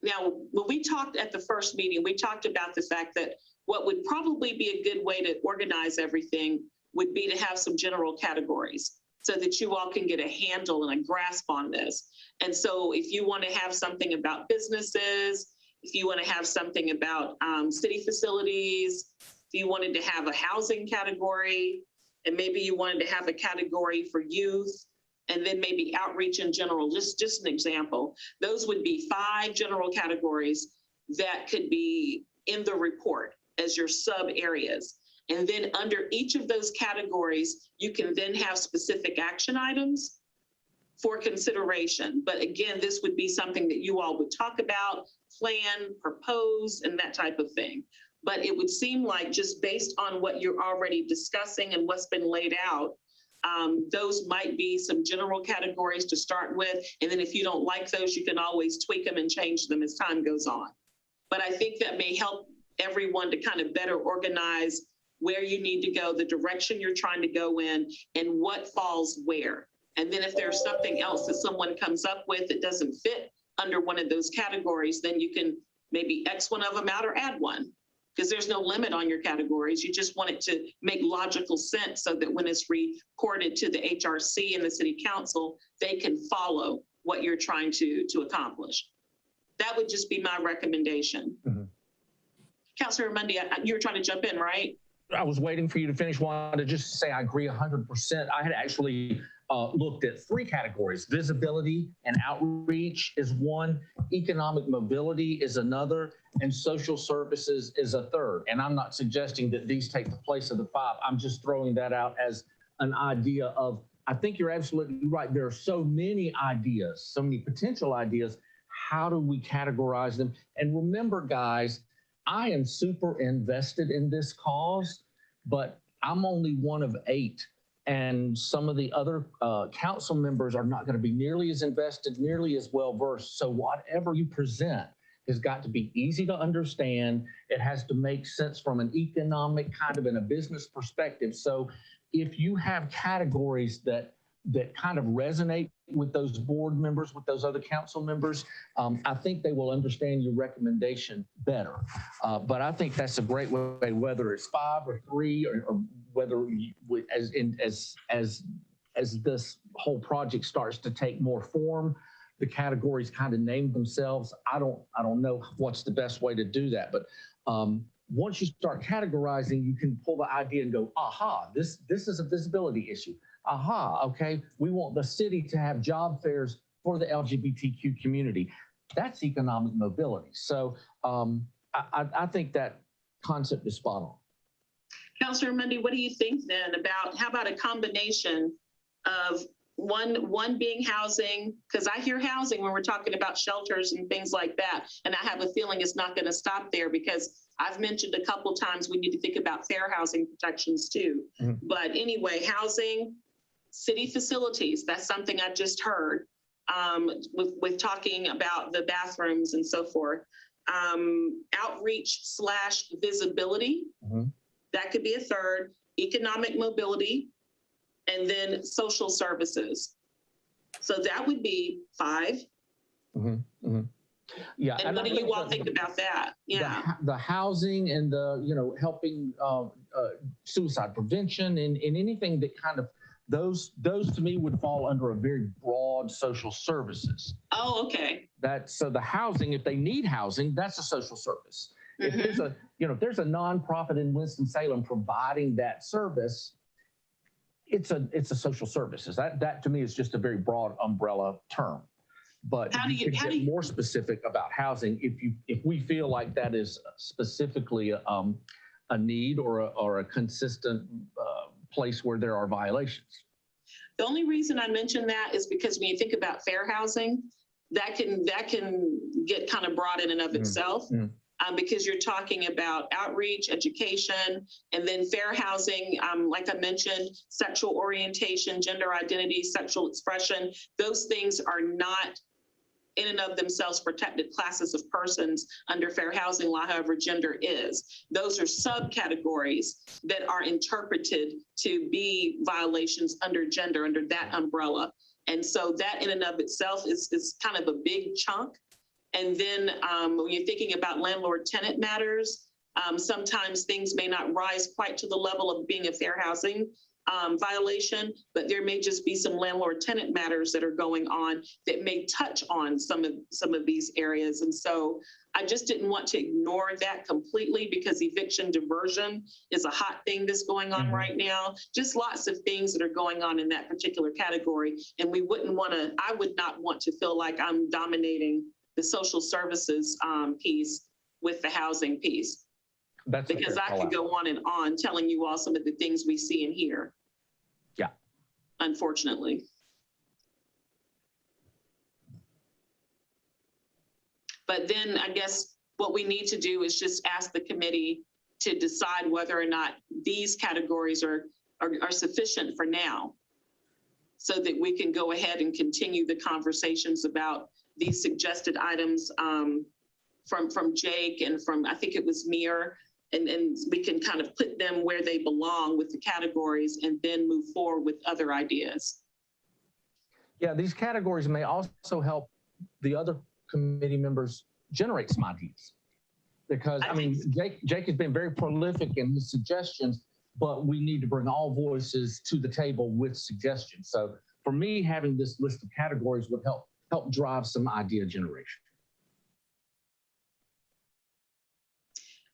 Speaker 2: now, when we talked at the first meeting, we talked about the fact that what would probably be a good way to organize everything would be to have some general categories so that you all can get a handle and a grasp on this. And so if you want to have something about businesses, if you want to have something about city facilities, if you wanted to have a housing category, and maybe you wanted to have a category for youth, and then maybe outreach in general, just an example. Those would be 5 general categories that could be in the report as your sub areas. And then under each of those categories, you can then have specific action items for consideration. But again, this would be something that you all would talk about, plan, propose, and that type of thing. But it would seem like just based on what you're already discussing and what's been laid out, those might be some general categories to start with. And then if you don't like those, you can always tweak them and change them as time goes on. But I think that may help everyone to kind of better organize where you need to go, the direction you're trying to go in, and what falls where. And then if there's something else that someone comes up with that doesn't fit under one of those categories, then you can maybe X one of them out or add one. Because there's no limit on your categories. You just want it to make logical sense so that when it's reported to the HRC and the city council, they can follow what you're trying to accomplish. That would just be my recommendation. Mm-hmm. Councilor Mundy, you were trying to jump in, right?
Speaker 6: I was waiting for you to finish. Wanted to just say I agree 100%. I had actually looked at 3 categories. Visibility and outreach is one, economic mobility is another, and social services is a third. And I'm not suggesting that these take the place of the 5. I'm just throwing that out as an idea of, I think you're absolutely right. There are so many ideas, so many potential ideas. How do we categorize them? And remember, guys, I am super invested in this cause, but I'm only one of 8. And some of the other council members are not going to be nearly as invested, nearly as well versed. So whatever you present has got to be easy to understand. It has to make sense from an economic kind of and a business perspective. So if you have categories that kind of resonate with those board members, with those other council members, I think they will understand your recommendation better. But I think that's a great way, whether it's 5 or 3, or whether as this whole project starts to take more form, the categories kind of name themselves. I don't know what's the best way to do that, but once you start categorizing, you can pull the idea and go, aha, this is a visibility issue. Aha, okay, we want the city to have job fairs for the LGBTQ community. That's economic mobility. So I think that concept is spot on.
Speaker 2: Councilor Mundy, what do you think then about, how about a combination of one being housing, because I hear housing when we're talking about shelters and things like that. And I have a feeling it's not going to stop there, because I've mentioned a couple times we need to think about fair housing protections too. Mm-hmm. But anyway, housing, city facilities, that's something I just heard with talking about the bathrooms and so forth. Outreach / visibility, mm-hmm. That could be a third. Economic mobility, and then social services. So that would be 5. Mm-hmm. Mm-hmm. Yeah. And what do you all think about that? Yeah.
Speaker 6: The housing and the, helping suicide prevention and anything that kind of, those to me would fall under a very broad social services.
Speaker 2: Oh, okay.
Speaker 6: So the housing, if they need housing, that's a social service. If there's a, if there's a nonprofit in Winston-Salem providing that service, it's a social services. That to me is just a very broad umbrella term. But
Speaker 2: How do you
Speaker 6: get more specific about housing if we feel like that is specifically a need or a consistent place where there are violations.
Speaker 2: The only reason I mention that is because when you think about fair housing, that can get kind of broad in and of itself. Because you're talking about outreach, education, and then fair housing, like I mentioned, sexual orientation, gender identity, sexual expression. Those things are not in and of themselves protected classes of persons under fair housing law, however gender is. Those are subcategories that are interpreted to be violations under gender, under that umbrella. And so that in and of itself is kind of a big chunk. And then when you're thinking about landlord-tenant matters, sometimes things may not rise quite to the level of being a fair housing violation, but there may just be some landlord-tenant matters that are going on that may touch on some of these areas. And so I just didn't want to ignore that completely because eviction diversion is a hot thing that's going on right now. Just lots of things that are going on in that particular category. And I would not want to feel like I'm dominating the social services piece with the housing piece. Because I could go on and on telling you all some of the things we see and hear.
Speaker 6: Yeah.
Speaker 2: Unfortunately. But then I guess what we need to do is just ask the committee to decide whether or not these categories are sufficient for now, so that we can go ahead and continue the conversations about these suggested items from Jake and from, I think it was Mir, and we can kind of put them where they belong with the categories and then move forward with other ideas.
Speaker 6: Yeah, these categories may also help the other committee members generate some ideas. Because, I mean, Jake has been very prolific in his suggestions, but we need to bring all voices to the table with suggestions. So for me, having this list of categories would help drive some idea generation.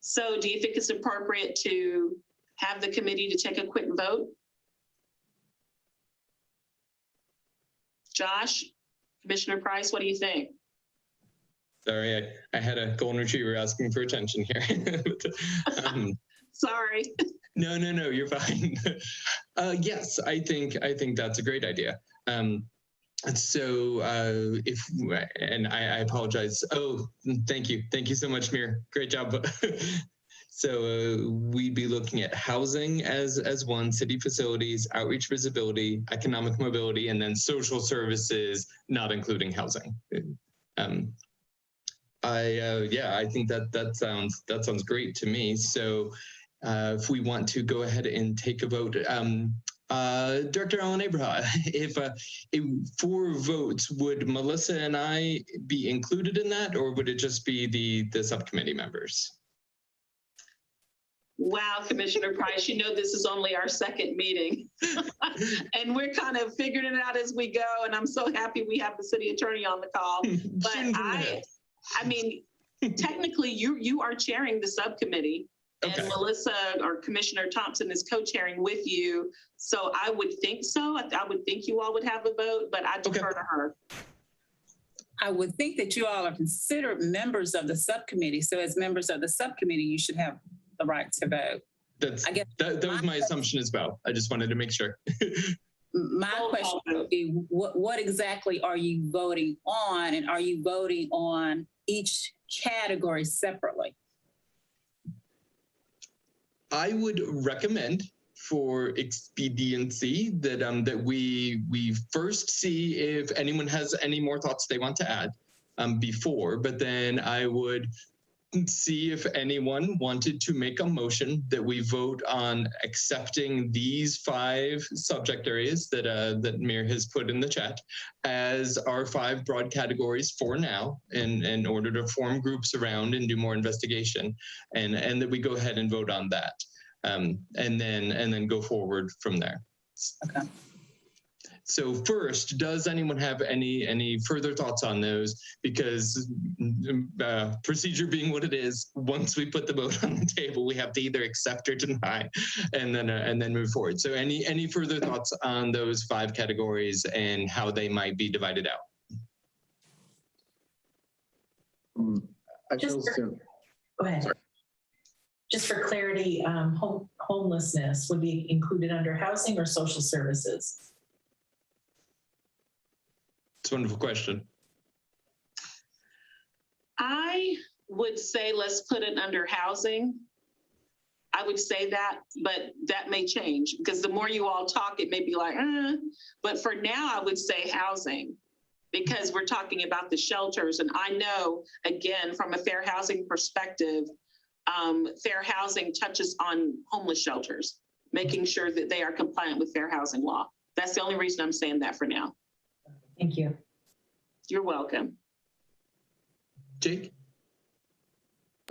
Speaker 2: So do you think it's appropriate to have the committee to take a quick vote? Josh, Commissioner Price, what do you think?
Speaker 1: Sorry, I had a golden retriever asking for attention here.
Speaker 2: Sorry.
Speaker 1: No, you're fine. Yes, I think that's a great idea. So I apologize. Oh, thank you so much, Mir. Great job. So we'd be looking at housing as one, city facilities, outreach visibility, economic mobility, and then social services, not including housing. I think that sounds great to me. So if we want to go ahead and take a vote. Director Alan Abraham, if 4 votes, would Melissa and I be included in that, or would it just be the subcommittee members?
Speaker 2: Wow, Commissioner Price, you know this is only our second meeting. And we're kind of figuring it out as we go, and I'm so happy we have the city attorney on the call. But I mean, technically you are chairing the subcommittee. Okay. And Melissa or Commissioner Thompson is co-chairing with you. So I would think so. I would think you all would have a vote, but I defer to her.
Speaker 9: I would think that you all are considered members of the subcommittee. So as members of the subcommittee, you should have the right to vote.
Speaker 1: That was my assumption as well. I just wanted to make sure.
Speaker 9: My question would be, what exactly are you voting on? And are you voting on each category separately?
Speaker 1: I would recommend, for expediency, that we first see if anyone has any more thoughts they want to add before, but then I would see if anyone wanted to make a motion that we vote on accepting these 5 subject areas that Mir has put in the chat as our 5 broad categories for now, in order to form groups around and do more investigation, and that we go ahead and vote on that. and then go forward from there.
Speaker 9: Okay.
Speaker 1: So first, does anyone have any further thoughts on those? Because procedure being what it is, once we put the vote on the table, we have to either accept or deny, and then move forward. So any further thoughts on those 5 categories and how they might be divided out?
Speaker 7: Go ahead. Sorry. Just for clarity, homelessness would be included under housing or social services?
Speaker 1: It's a wonderful question.
Speaker 2: I would say let's put it under housing. I would say that, but that may change because the more you all talk, it may be like, but for now, I would say housing because we're talking about the shelters. And I know, again, from a fair housing perspective, fair housing touches on homeless shelters, making sure that they are compliant with fair housing law. That's the only reason I'm saying that for now.
Speaker 7: Thank you.
Speaker 2: You're welcome.
Speaker 1: Jake?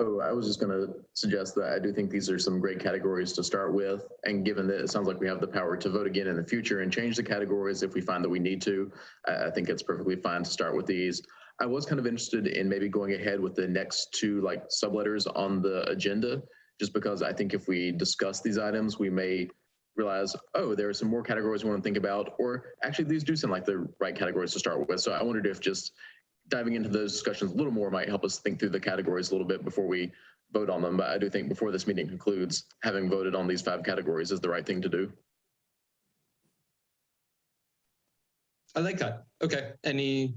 Speaker 5: Oh, I was just going to suggest that I do think these are some great categories to start with. And given that it sounds like we have the power to vote again in the future and change the categories if we find that we need to, I think it's perfectly fine to start with these. I was kind of interested in maybe going ahead with the next 2 like subletters on the agenda, just because I think if we discuss these items, we may realize, oh, there are some more categories we want to think about, or actually these do sound like the right categories to start with. So I wondered if just diving into those discussions a little more might help us think through the categories a little bit before we vote on them. But I do think before this meeting concludes, having voted on these 5 categories is the right thing to do.
Speaker 1: I like that. Okay. Any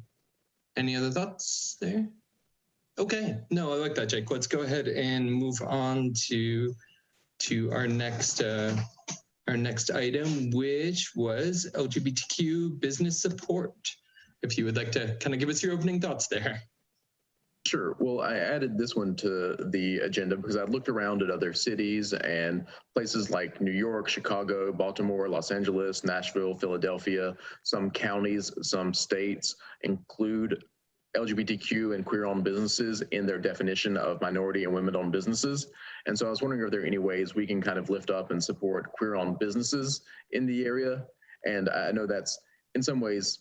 Speaker 1: other thoughts there? Okay. No, I like that, Jake. Let's go ahead and move on to our next item, which was LGBTQ business support. If you would like to kind of give us your opening thoughts there.
Speaker 5: Sure. Well, I added this one to the agenda because I looked around at other cities and places like New York, Chicago, Baltimore, Los Angeles, Nashville, Philadelphia. Some counties, some states include LGBTQ and queer-owned businesses in their definition of minority and women-owned businesses. And so I was wondering if there are any ways we can kind of lift up and support queer-owned businesses in the area. And I know that's in some ways,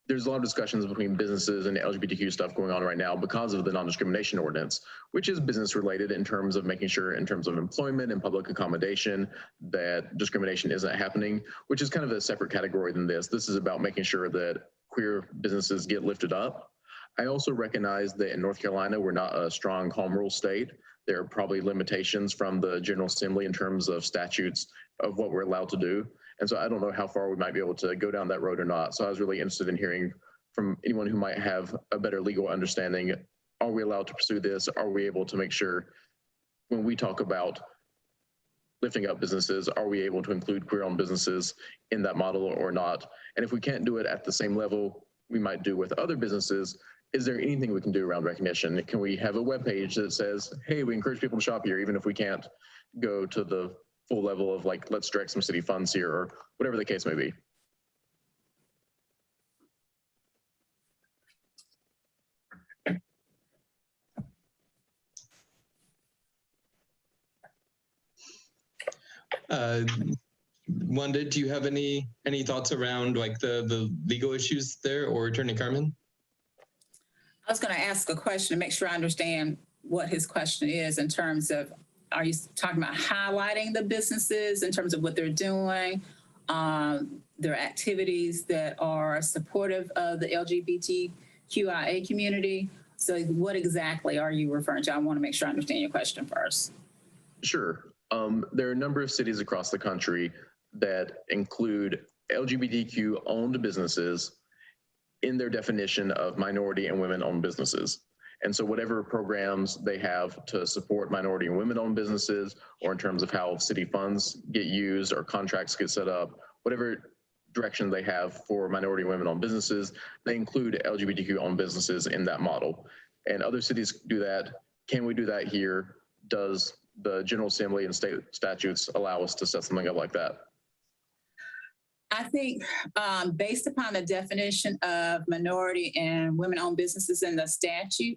Speaker 5: there's a lot of discussions between businesses and LGBTQ stuff going on right now because of the non-discrimination ordinance, which is business related in terms of making sure in terms of employment and public accommodation that discrimination isn't happening, which is kind of a separate category than this. This is about making sure that queer businesses get lifted up. I also recognize that in North Carolina, we're not a strong home rule state. There are probably limitations from the General Assembly in terms of statutes of what we're allowed to do. And so I don't know how far we might be able to go down that road or not. So I was really interested in hearing from anyone who might have a better legal understanding. Are we allowed to pursue this? Are we able to make sure when we talk about lifting up businesses, are we able to include queer-owned businesses in that model or not? And if we can't do it at the same level we might do with other businesses, is there anything we can do around recognition? Can we have a webpage that says, hey, we encourage people to shop here, even if we can't go to the full level of like, let's direct some city funds here or whatever the case may be?
Speaker 1: Wanda, do you have any thoughts around like the legal issues there, or Attorney Carmen?
Speaker 9: I was going to ask a question to make sure I understand what his question is in terms of, are you talking about highlighting the businesses in terms of what they're doing, their activities that are supportive of the LGBTQIA community? So what exactly are you referring to? I want to make sure I understand your question first.
Speaker 5: Sure. There are a number of cities across the country that include LGBTQ-owned businesses in their definition of minority and women-owned businesses. And so whatever programs they have to support minority and women-owned businesses, or in terms of how city funds get used or contracts get set up, whatever direction they have for minority and women-owned businesses, they include LGBTQ-owned businesses in that model. And other cities do that. Can we do that here? Does the General Assembly and state statutes allow us to set something up like that?
Speaker 9: I think based upon the definition of minority and women-owned businesses in the statute,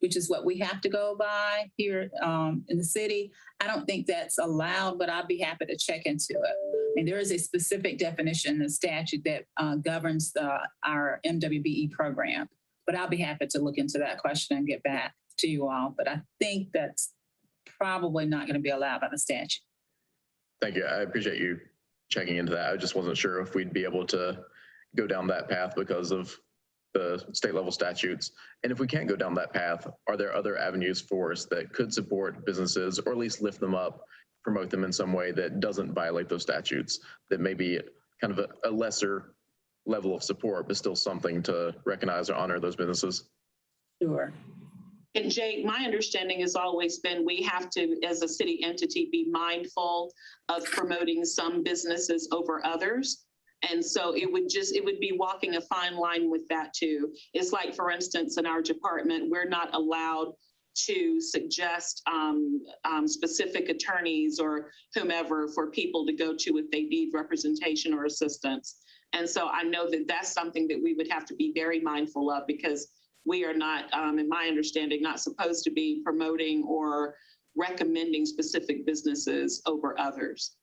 Speaker 9: which is what we have to go by here in the city. I don't think that's allowed, but I'll be happy to check into it. And there is a specific definition in the statute that governs our MWBE program, but I'll be happy to look into that question and get back to you all. But I think that's probably not going to be allowed by the statute.
Speaker 5: Thank you. I appreciate you checking into that. I just wasn't sure if we'd be able to go down that path because of the state level statutes. And if we can't go down that path, are there other avenues for us that could support businesses or at least lift them up, promote them in some way that doesn't violate those statutes, that may be kind of a lesser level of support, but still something to recognize or honor those businesses?
Speaker 9: Sure.
Speaker 2: And Jake, my understanding has always been we have to, as a city entity, be mindful of promoting some businesses over others. And so it would be walking a fine line with that too. It's like, for instance, in our department, we're not allowed to suggest specific attorneys or whomever for people to go to if they need representation or assistance. And so I know that that's something that we would have to be very mindful of, because we are not, in my understanding, not supposed to be promoting or recommending specific businesses over others.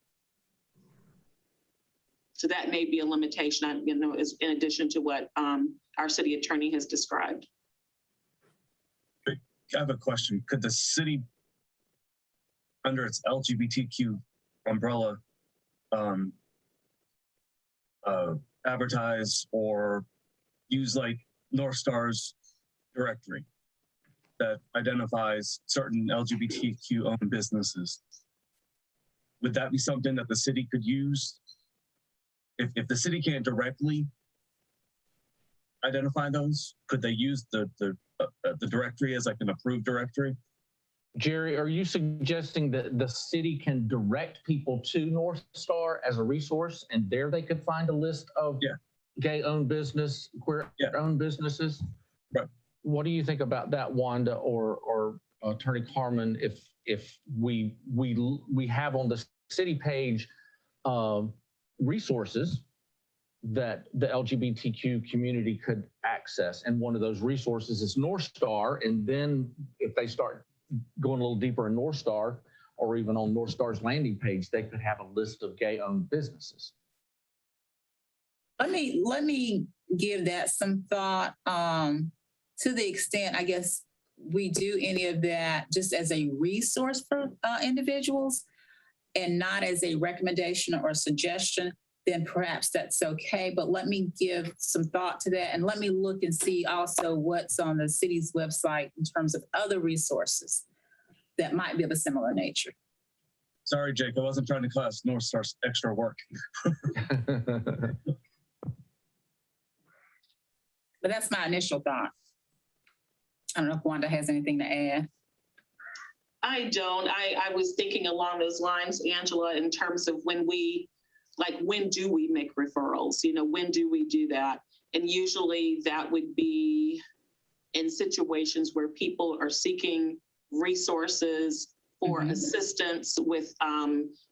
Speaker 2: So that may be a limitation, is in addition to what our city attorney has described.
Speaker 8: I have a question. Could the city, under its LGBTQ umbrella, advertise or use like North Star's directory that identifies certain LGBTQ owned businesses? Would that be something that the city could use? If the city can't directly identify those, could they use the directory as like an approved directory?
Speaker 6: Jerry, are you suggesting that the city can direct people to North Star as a resource, and there they could find a list of gay-owned business, queer-owned businesses?
Speaker 8: Right.
Speaker 6: What do you think about that, Wanda or Attorney Carmen? If we have on the city page resources that the LGBTQ community could access, and one of those resources is North Star, and then if they start going a little deeper in North Star, or even on North Star's landing page, they could have a list of gay-owned businesses.
Speaker 9: Let me give that some thought. To the extent, I guess, we do any of that just as a resource for individuals and not as a recommendation or a suggestion, then perhaps that's okay. But let me give some thought to that, and let me look and see also what's on the city's website in terms of other resources that might be of a similar nature.
Speaker 8: Sorry, Jake, I wasn't trying to cause North Star's extra work.
Speaker 9: But that's my initial thought. I don't know if Wanda has anything to add.
Speaker 2: I don't. I was thinking along those lines, Angela, in terms of when do we make referrals? When do we do that? And usually that would be in situations where people are seeking resources for assistance with,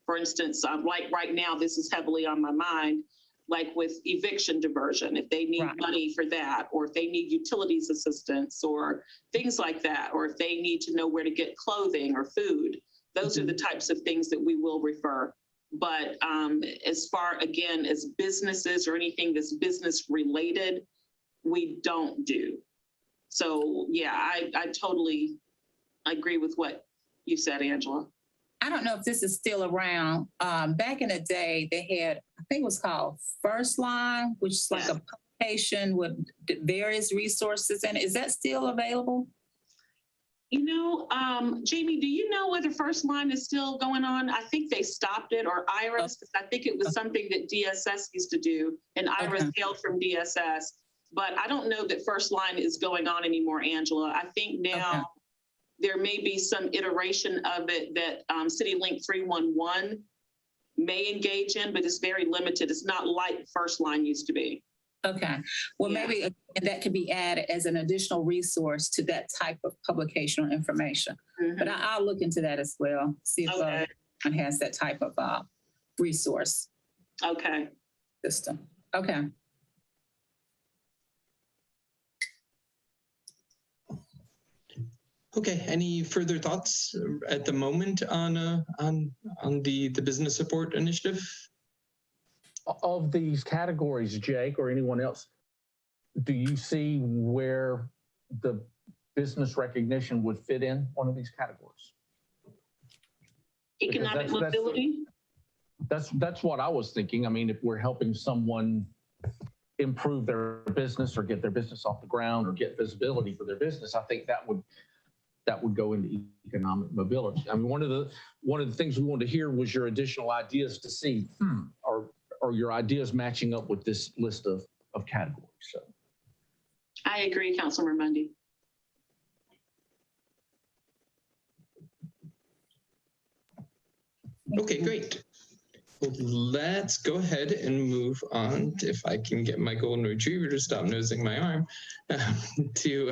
Speaker 2: for instance, like right now, this is heavily on my mind, like with eviction diversion, if they need money for that, or if they need utilities assistance or things like that, or if they need to know where to get clothing or food, those are the types of things that we will refer. But as far, again, as businesses or anything that's business related, we don't do. So yeah, I totally agree with what you said, Angela.
Speaker 9: I don't know if this is still around. Back in the day, they had, I think it was called First Line, which is like a publication with various resources. And is that still available?
Speaker 2: Jamie, do you know whether First Line is still going on? I think they stopped it, or Iris. I think it was something that DSS used to do, and Iris hailed from DSS. But I don't know that First Line is going on anymore, Angela. I think now there may be some iteration of it that CityLink 311 may engage in, but it's very limited. It's not like First Line used to be.
Speaker 9: Okay. Well, maybe that could be added as an additional resource to that type of publication or information. But I'll look into that as well, see if it has that type of resource. System. Okay.
Speaker 1: Okay. Any further thoughts at the moment on the business support initiative?
Speaker 6: Of these categories, Jake, or anyone else, do you see where the business recognition would fit in one of these categories?
Speaker 2: Economic mobility?
Speaker 6: That's what I was thinking. I mean, if we're helping someone improve their business or get their business off the ground or get visibility for their business, I think that would go into economic mobility. I mean, one of the things we wanted to hear was your additional ideas to see, are your ideas matching up with this list of categories? So
Speaker 2: I agree, Councilmember Mundy.
Speaker 1: Okay, great. Well, let's go ahead and move on, if I can get my golden retriever to stop nosing my arm, to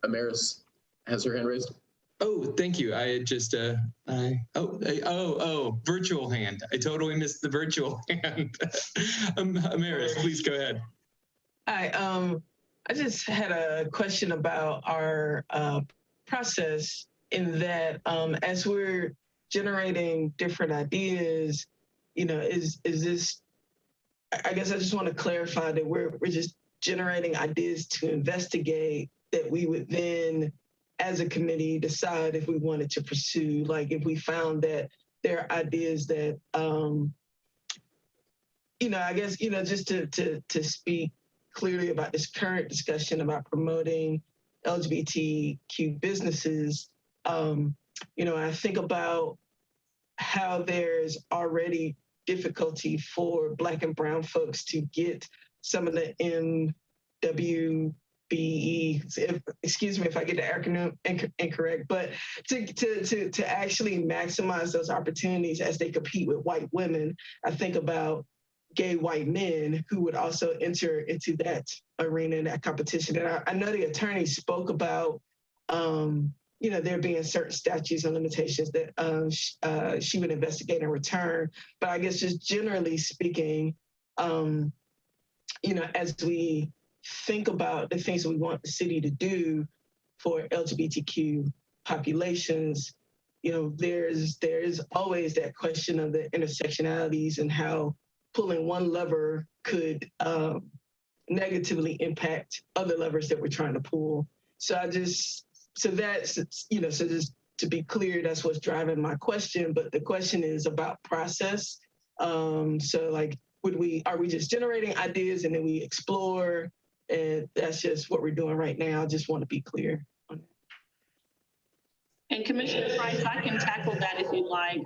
Speaker 5: Amaris has her hand raised.
Speaker 1: Oh, thank you. I had just virtual hand. I totally missed the virtual hand. Amaris, please go ahead.
Speaker 4: Hi, I just had a question about our process in that as we're generating different ideas, you know, is this, I guess I just want to clarify that we're just generating ideas to investigate that we would then, as a committee, decide if we wanted to pursue. Like if we found that there are ideas that, you know, I guess, you know, just to speak clearly about this current discussion about promoting LGBTQ businesses, you know, I think about how there's already difficulty for Black and Brown folks to get some of the MWBE, excuse me if I get the acronym incorrect, but to actually maximize those opportunities as they compete with white women. I think about gay white men who would also enter into that arena and that competition. And I know the attorney spoke about, you know, there being certain statutes and limitations that she would investigate and return. But I guess just generally speaking, you know, as we think about the things that we want the city to do for LGBTQ populations, you know, there's always that question of the intersectionalities and how pulling one lever could negatively impact other levers that we're trying to pull. So that's, you know, so just to be clear, that's what's driving my question, but the question is about process. So like, are we just generating ideas and then we explore, and that's just what we're doing right now? I just want to be clear on that.
Speaker 2: And Commissioner Price, I can tackle that if you'd like.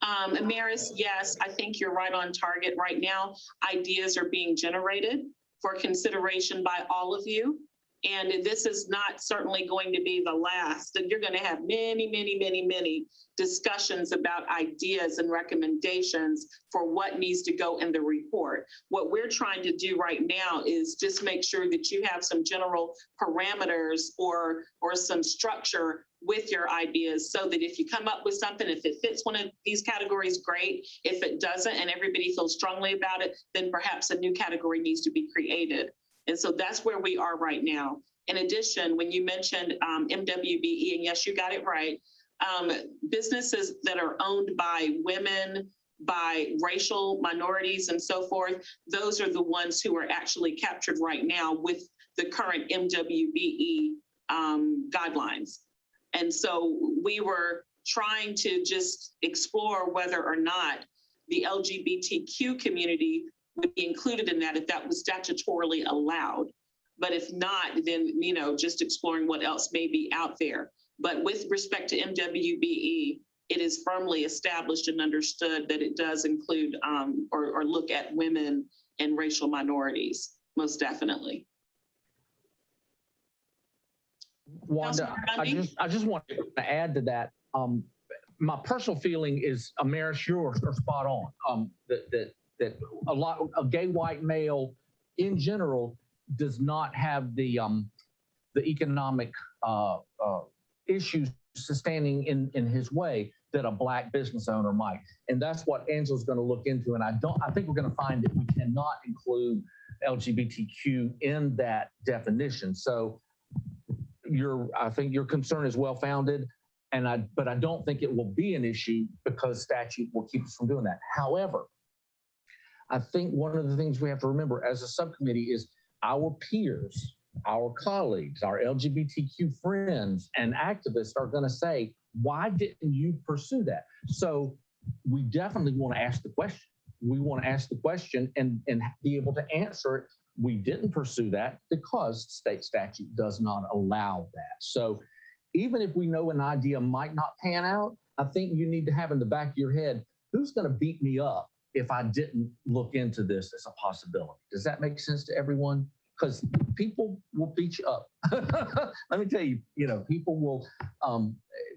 Speaker 2: Amaris, yes, I think you're right on target. Right now, ideas are being generated for consideration by all of you. And this is not certainly going to be the last. And you're going to have many, many, many, many discussions about ideas and recommendations for what needs to go in the report. What we're trying to do right now is just make sure that you have some general parameters or some structure with your ideas, so that if you come up with something, if it fits one of these categories, great. If it doesn't and everybody feels strongly about it, then perhaps a new category needs to be created. And so that's where we are right now. In addition, when you mentioned MWBE, and yes, you got it right, businesses that are owned by women, by racial minorities and so forth, those are the ones who are actually captured right now with the current MWBE guidelines. And so we were trying to just explore whether or not the LGBTQ community would be included in that if that was statutorily allowed. But if not, then, you know, just exploring what else may be out there. But with respect to MWBE, it is firmly established and understood that it does include or look at women and racial minorities, most definitely.
Speaker 6: Wanda, I just want to add to that. My personal feeling is, Amaris, you're spot on. That a lot of gay white male in general does not have the economic issues standing in his way that a Black business owner might. And that's what Angela's going to look into. And I think we're going to find that we cannot include LGBTQ in that definition. So I think your concern is well founded, but I don't think it will be an issue because statute will keep us from doing that. However, I think one of the things we have to remember as a subcommittee is our peers, our colleagues, our LGBTQ friends and activists are going to say, why didn't you pursue that? So we definitely want to ask the question. We want to ask the question and be able to answer it. We didn't pursue that because state statute does not allow that. So even if we know an idea might not pan out, I think you need to have in the back of your head, who's going to beat me up if I didn't look into this as a possibility? Does that make sense to everyone? Because people will beat you up. Let me tell you, people will,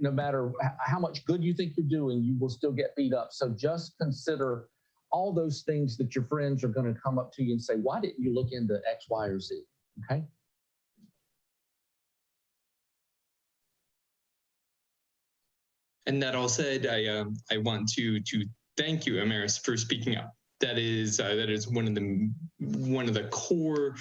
Speaker 6: no matter how much good you think you're doing, you will still get beat up. So just consider all those things that your friends are going to come up to you and say, why didn't you look into X, Y, or Z? Okay.
Speaker 1: And that all said, I want to thank you, Amaris, for speaking up. That is one of the core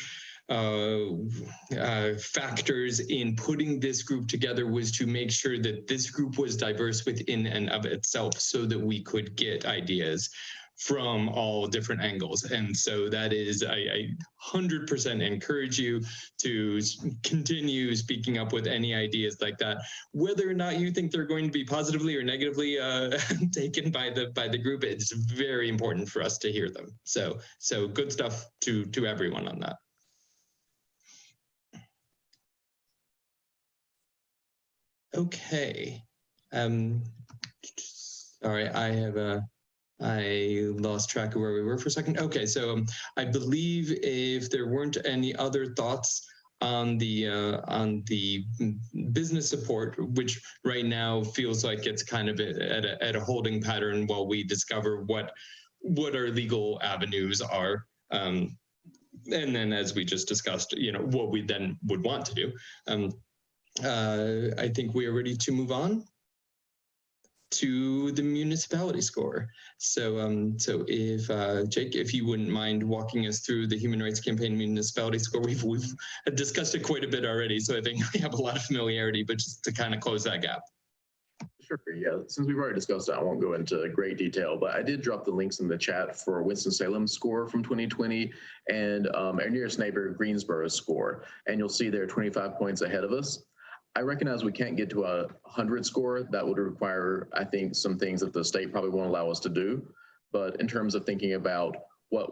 Speaker 1: factors in putting this group together, was to make sure that this group was diverse within and of itself, so that we could get ideas from all different angles. And so that is, I 100% encourage you to continue speaking up with any ideas like that, whether or not you think they're going to be positively or negatively taken by the group. It's very important for us to hear them. So good stuff to everyone on that. Okay. Sorry, I lost track of where we were for a second. Okay, so I believe if there weren't any other thoughts on the business support, which right now feels like it's kind of at a holding pattern while we discover what our legal avenues are. And then, as we just discussed, what we then would want to do. I think we are ready to move on to the municipality score. So if Jake, if you wouldn't mind walking us through the Human Rights Campaign municipality score. We've discussed it quite a bit already, so I think we have a lot of familiarity, but just to kind of close that gap.
Speaker 5: Sure, yeah. Since we've already discussed it, I won't go into great detail, but I did drop the links in the chat for Winston-Salem score from 2020 and our nearest neighbor, Greensboro's score. And you'll see they're 25 points ahead of us. I recognize we can't get to a 100 score. That would require, I think, some things that the state probably won't allow us to do. But in terms of thinking about what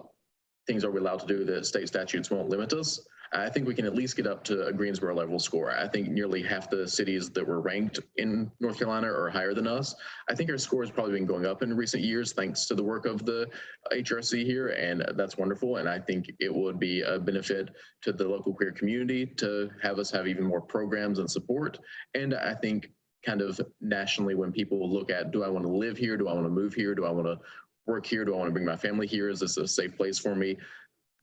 Speaker 5: things are we allowed to do that state statutes won't limit us, I think we can at least get up to a Greensboro level score. I think nearly half the cities that were ranked in North Carolina are higher than us. I think our score has probably been going up in recent years thanks to the work of the HRC here, and that's wonderful. And I think it would be a benefit to the local queer community to have us have even more programs and support. And I think kind of nationally, when people look at, do I want to live here? Do I want to move here? Do I want to work here? Do I want to bring my family here? Is this a safe place for me?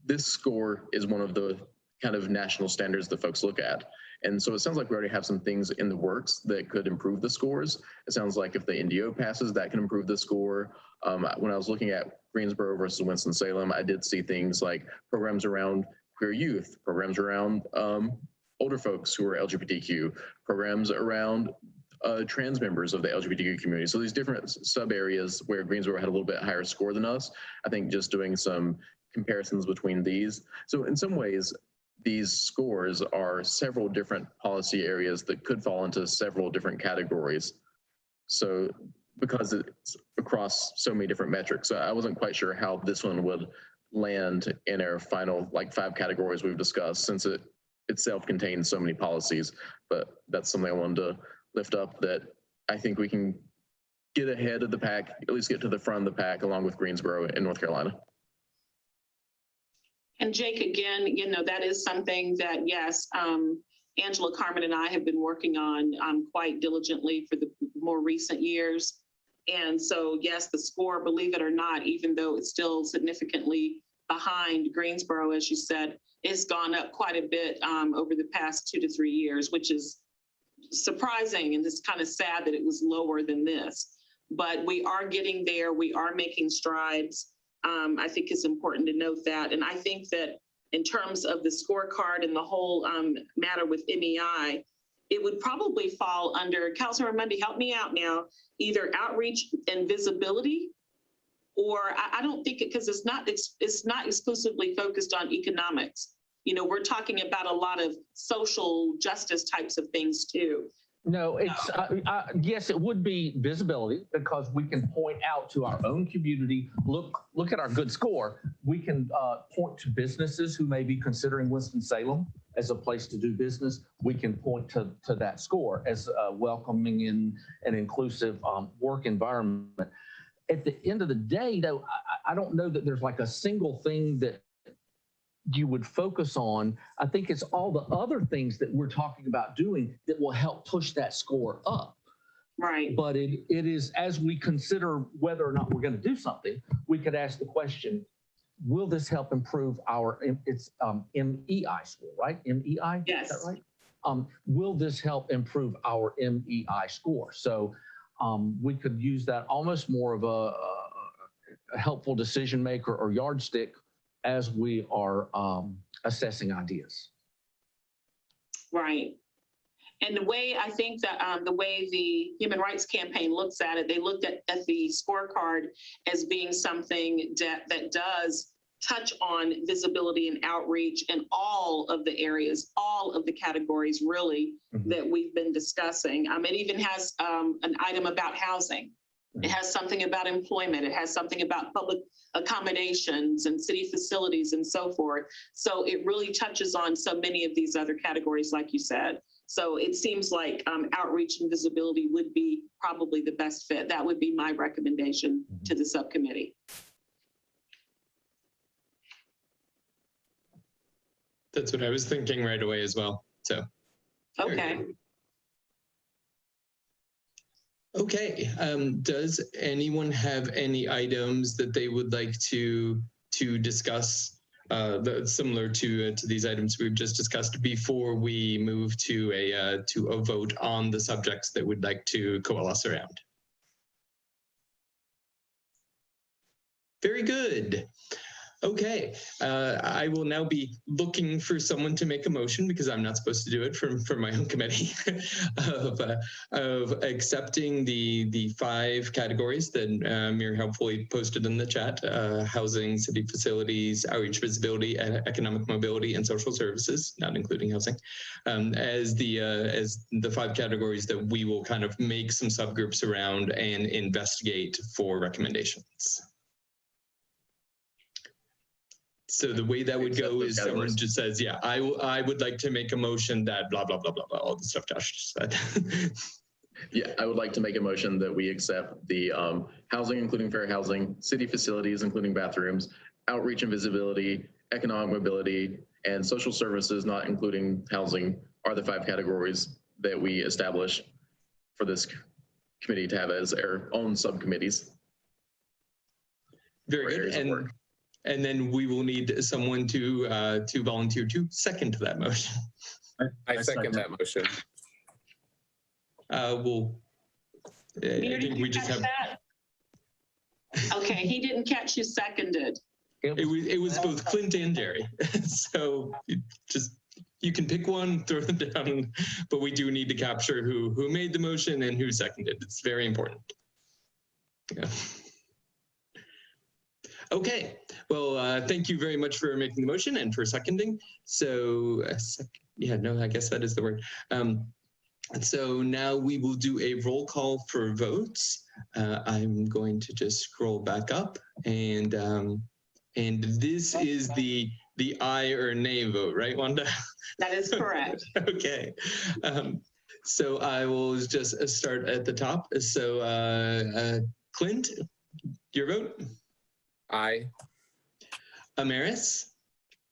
Speaker 5: This score is one of the kind of national standards that folks look at. And so it sounds like we already have some things in the works that could improve the scores. It sounds like if the NDO passes, that can improve the score. When I was looking at Greensboro versus Winston-Salem, I did see things like programs around queer youth, programs around older folks who are LGBTQ, programs around trans members of the LGBTQ community. So these different sub areas where Greensboro had a little bit higher score than us, I think just doing some comparisons between these. So in some ways, these scores are several different policy areas that could fall into several different categories. So because it's across so many different metrics, so I wasn't quite sure how this one would land in our final 5 categories we've discussed, since it itself contains so many policies. But that's something I wanted to lift up, that I think we can get ahead of the pack, at least get to the front of the pack along with Greensboro in North Carolina.
Speaker 2: And Jake, again, that is something that, yes, Angela Carmen and I have been working on quite diligently for the more recent years. And so, yes, the score, believe it or not, even though it's still significantly behind Greensboro, as you said, it's gone up quite a bit over the past 2 to 3 years, which is surprising. And it's kind of sad that it was lower than this. But we are getting there. We are making strides. I think it's important to note that. And I think that in terms of the scorecard and the whole matter with MEI, it would probably fall under, Councilor Mundy, help me out now, either outreach and visibility, or I don't think it, because it's not exclusively focused on economics. You know, we're talking about a lot of social justice types of things too.
Speaker 6: No, it's yes, it would be visibility, because we can point out to our own community, look at our good score. We can point to businesses who may be considering Winston-Salem as a place to do business. We can point to that score as a welcoming and an inclusive work environment. At the end of the day, though, I don't know that there's like a single thing that you would focus on. I think it's all the other things that we're talking about doing that will help push that score up.
Speaker 2: Right.
Speaker 6: But it is, as we consider whether or not we're going to do something, we could ask the question, will this help improve our, it's MEI score, right? MEI?
Speaker 2: Yes.
Speaker 6: Is that right? Will this help improve our MEI score? So we could use that almost more of a helpful decision maker or yardstick as we are assessing ideas.
Speaker 2: Right. And the way I think that the way the Human Rights Campaign looks at it, they looked at the scorecard as being something that does touch on visibility and outreach in all of the areas, all of the categories really that we've been discussing. It even has an item about housing. It has something about employment. It has something about public accommodations and city facilities and so forth. So it really touches on so many of these other categories, like you said. So it seems like outreach and visibility would be probably the best fit. That would be my recommendation to the subcommittee.
Speaker 1: That's what I was thinking right away as well. So.
Speaker 2: Okay.
Speaker 1: Okay, does anyone have any items that they would like to discuss similar to these items we've just discussed before we move to a vote on the subjects that we'd like to coalesce around? Very good. Okay, I will now be looking for someone to make a motion, because I'm not supposed to do it from my own committee, of accepting the 5 categories that Mir helpfully posted in the chat: housing, city facilities, outreach, visibility, economic mobility, and social services, not including housing, as the 5 categories that we will kind of make some subgroups around and investigate for recommendations. So the way that would go is someone just says, yeah, I would like to make a motion that blah, blah, blah, blah, blah, all the stuff Josh just said.
Speaker 5: Yeah, I would like to make a motion that we accept the housing, including fair housing, city facilities, including bathrooms, outreach and visibility, economic mobility, and social services, not including housing, are the 5 categories that we establish for this committee to have as our own subcommittees.
Speaker 1: Very good. And then we will need someone to volunteer to second that motion.
Speaker 10: I second that motion.
Speaker 1: I think we just have.
Speaker 2: That? Okay, he didn't catch who seconded.
Speaker 1: It was both Clint and Jerry. So you can pick one, throw them down, but we do need to capture who made the motion and who seconded. It's very important. Yeah. Okay, well, thank you very much for making the motion and for seconding. So, yeah, no, I guess that is the word. So now we will do a roll call for votes. I'm going to just scroll back up, and this is the aye or nay vote, right, Wanda?
Speaker 2: That is correct.
Speaker 1: Okay. So I will just start at the top. So Clint, your vote?
Speaker 10: Aye.
Speaker 1: Amaris?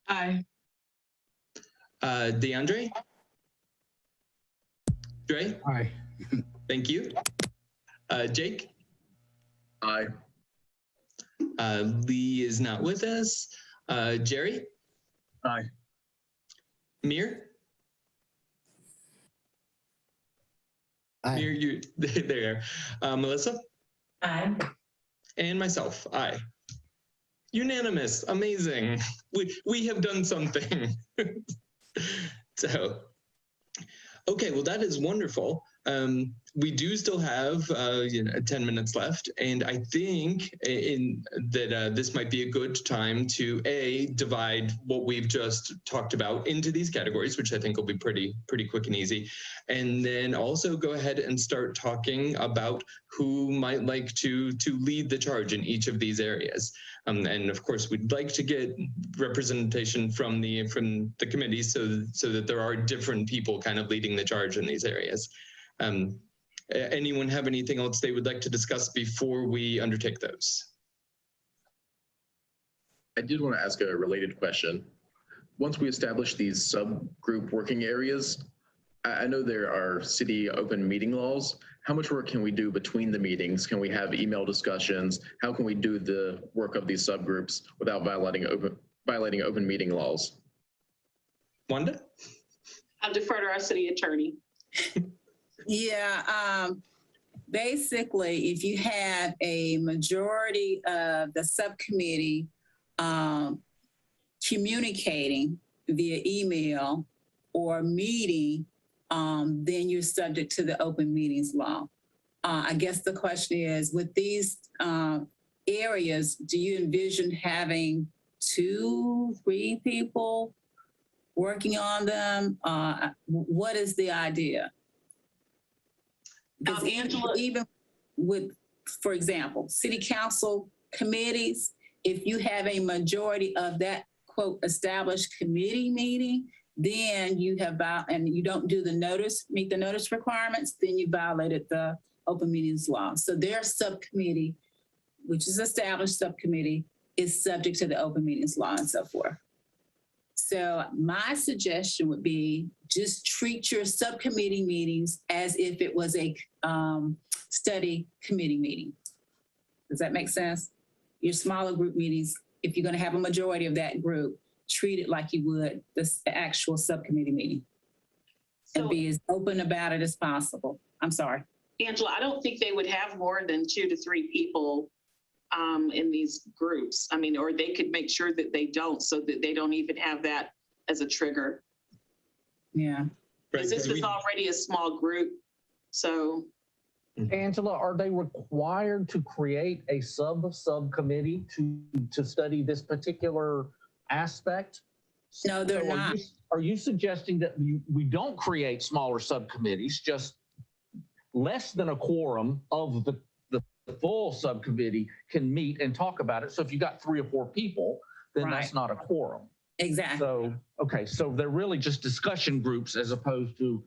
Speaker 4: Aye.
Speaker 1: DeAndre? Dre?
Speaker 10: Aye.
Speaker 1: Thank you. Jake?
Speaker 5: Aye.
Speaker 1: Lee is not with us. Jerry?
Speaker 8: Aye.
Speaker 1: Mir?
Speaker 3: Aye.
Speaker 1: Mir, you there you are. Melissa?
Speaker 7: Aye.
Speaker 1: And myself, aye. Unanimous, amazing. We have done something. So, Okay, well, that is wonderful. We do still have 10 minutes left, and I think that this might be a good time to divide what we've just talked about into these categories, which I think will be pretty quick and easy, and then also go ahead and start talking about who might like to lead the charge in each of these areas. And of course, we'd like to get representation from the committee so that there are different people kind of leading the charge in these areas. Anyone have anything else they would like to discuss before we undertake those?
Speaker 5: I did want to ask a related question. Once we establish these subgroup working areas, I know there are city open meeting laws. How much work can we do between the meetings? Can we have email discussions? How can we do the work of these subgroups without violating open meeting laws?
Speaker 1: Wanda?
Speaker 2: I'll defer to our city attorney.
Speaker 9: Yeah, basically, if you have a majority of the subcommittee communicating via email or meeting, then you're subject to the open meetings law. I guess the question is, with these areas, do you envision having 2-3 people working on them? What is the idea? Because
Speaker 2: Angela,
Speaker 9: even with, for example, city council committees, if you have a majority of that quote established committee meeting, then you have and you don't do meet the notice requirements, then you violated the open meetings law. So their subcommittee, which is established subcommittee, is subject to the open meetings law and so forth. So my suggestion would be just treat your subcommittee meetings as if it was a study committee meeting. Does that make sense? Your smaller group meetings, if you're going to have a majority of that group, treat it like you would the actual subcommittee meeting and be as open about it as possible. I'm sorry.
Speaker 2: Angela, I don't think they would have more than 2 to 3 people in these groups. I mean, or they could make sure that they don't, so that they don't even have that as a trigger.
Speaker 9: Yeah.
Speaker 2: Because this was already a small group. So.
Speaker 6: Angela, are they required to create a subcommittee to study this particular aspect?
Speaker 9: No, they're not.
Speaker 6: Are you suggesting that we don't create smaller subcommittees, just less than a quorum of the full subcommittee can meet and talk about it? So if you got 3 or 4 people, then that's not a quorum.
Speaker 9: Exactly.
Speaker 6: So, okay, so they're really just discussion groups as opposed to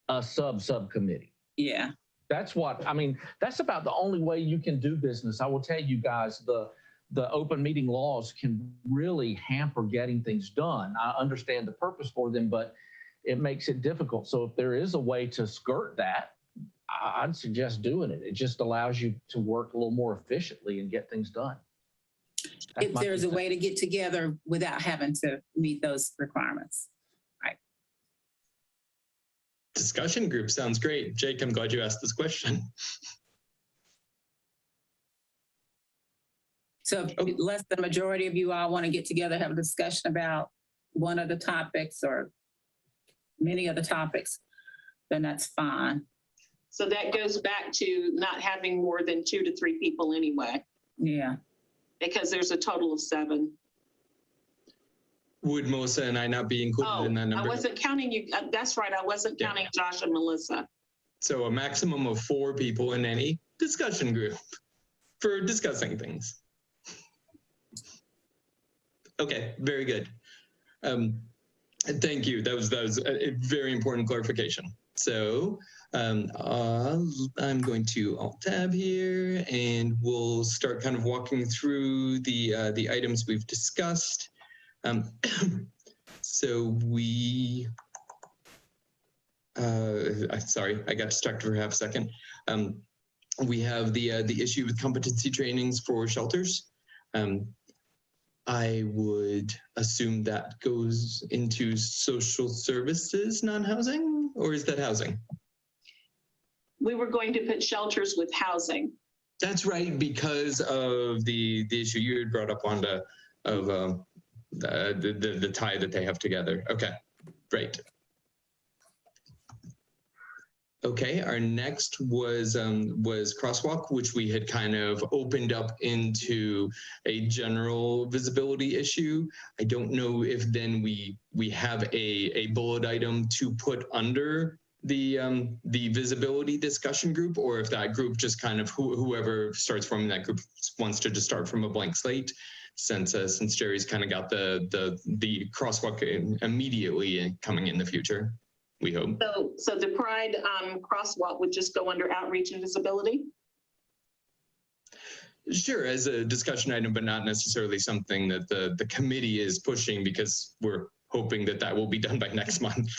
Speaker 6: a subcommittee.
Speaker 9: Yeah.
Speaker 6: That's what, I mean, that's about the only way you can do business. I will tell you guys, the open meeting laws can really hamper getting things done. I understand the purpose for them, but it makes it difficult. So if there is a way to skirt that, I'd suggest doing it. It just allows you to work a little more efficiently and get things done.
Speaker 9: If there's a way to get together without having to meet those requirements. Right.
Speaker 1: Discussion group sounds great. Jake, I'm glad you asked this question.
Speaker 9: So if less than a majority of you all want to get together, have a discussion about one of the topics or many of the topics, then that's fine.
Speaker 2: So that goes back to not having more than 2 to 3 people anyway.
Speaker 9: Yeah.
Speaker 2: Because there's a total of 7.
Speaker 1: Would Melissa and I not be included in that number?
Speaker 2: I wasn't counting you. That's right. I wasn't counting Josh and Melissa.
Speaker 1: So a maximum of 4 people in any discussion group for discussing things. Okay, very good. Thank you. That was a very important clarification. So I'm going to Alt-Tab here, and we'll start kind of walking through the items we've discussed. So we, sorry, I got distracted for half a second. We have the issue with competency trainings for shelters. I would assume that goes into social services, non-housing, or is that housing?
Speaker 2: We were going to put shelters with housing.
Speaker 1: That's right, because of the issue you had brought up, Wanda, of the tie that they have together. Okay, great. Okay, our next was crosswalk, which we had kind of opened up into a general visibility issue. I don't know if then we have a bullet item to put under the visibility discussion group, or if that group just kind of whoever starts forming that group wants to just start from a blank slate, since Jerry's kind of got the crosswalk immediately coming in the future. We hope.
Speaker 2: So the Pride crosswalk would just go under outreach and visibility?
Speaker 1: Sure, as a discussion item, but not necessarily something that the committee is pushing, because we're hoping that will be done by next month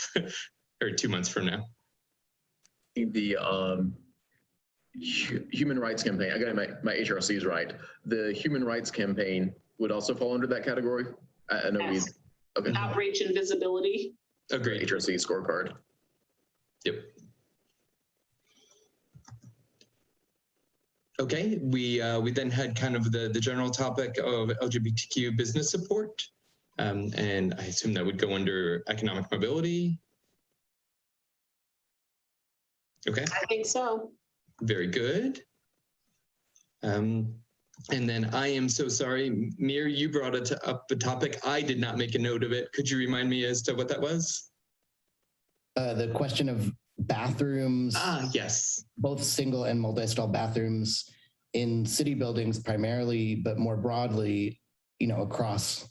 Speaker 1: or 2 months from now.
Speaker 5: The human rights campaign, I got my HRCs right. The human rights campaign would also fall under that category. I know
Speaker 2: Yes.
Speaker 5: Okay.
Speaker 2: Outreach and visibility.
Speaker 1: Agreed.
Speaker 5: HRC scorecard.
Speaker 1: Yep. Okay, we then had kind of the general topic of LGBTQ business support, and I assume that would go under economic mobility. Okay.
Speaker 2: I think so.
Speaker 1: Very good. And then I am so sorry, Mir, you brought up the topic. I did not make a note of it. Could you remind me as to what that was?
Speaker 3: The question of bathrooms.
Speaker 1: Yes.
Speaker 3: Both single and multi-stall bathrooms in city buildings primarily, but more broadly, across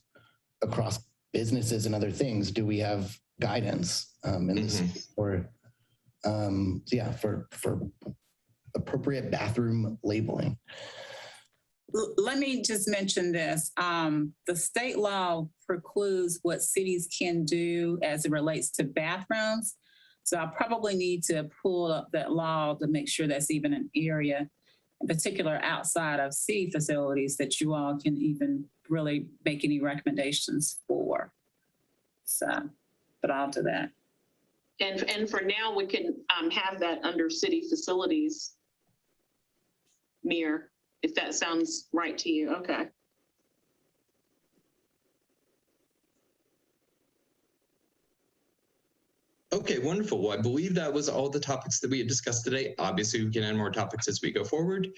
Speaker 3: businesses and other things. Do we have guidance in this, or for appropriate bathroom labeling?
Speaker 9: Let me just mention this. The state law precludes what cities can do as it relates to bathrooms. So I probably need to pull up that law to make sure that's even an area, in particular outside of city facilities, that you all can even really make any recommendations for. So, but I'll do that.
Speaker 2: And for now, we can have that under city facilities, Mir, if that sounds right to you. Okay.
Speaker 1: Okay, wonderful. Well, I believe that was all the topics that we had discussed today. Obviously, we can add more topics as we go forward.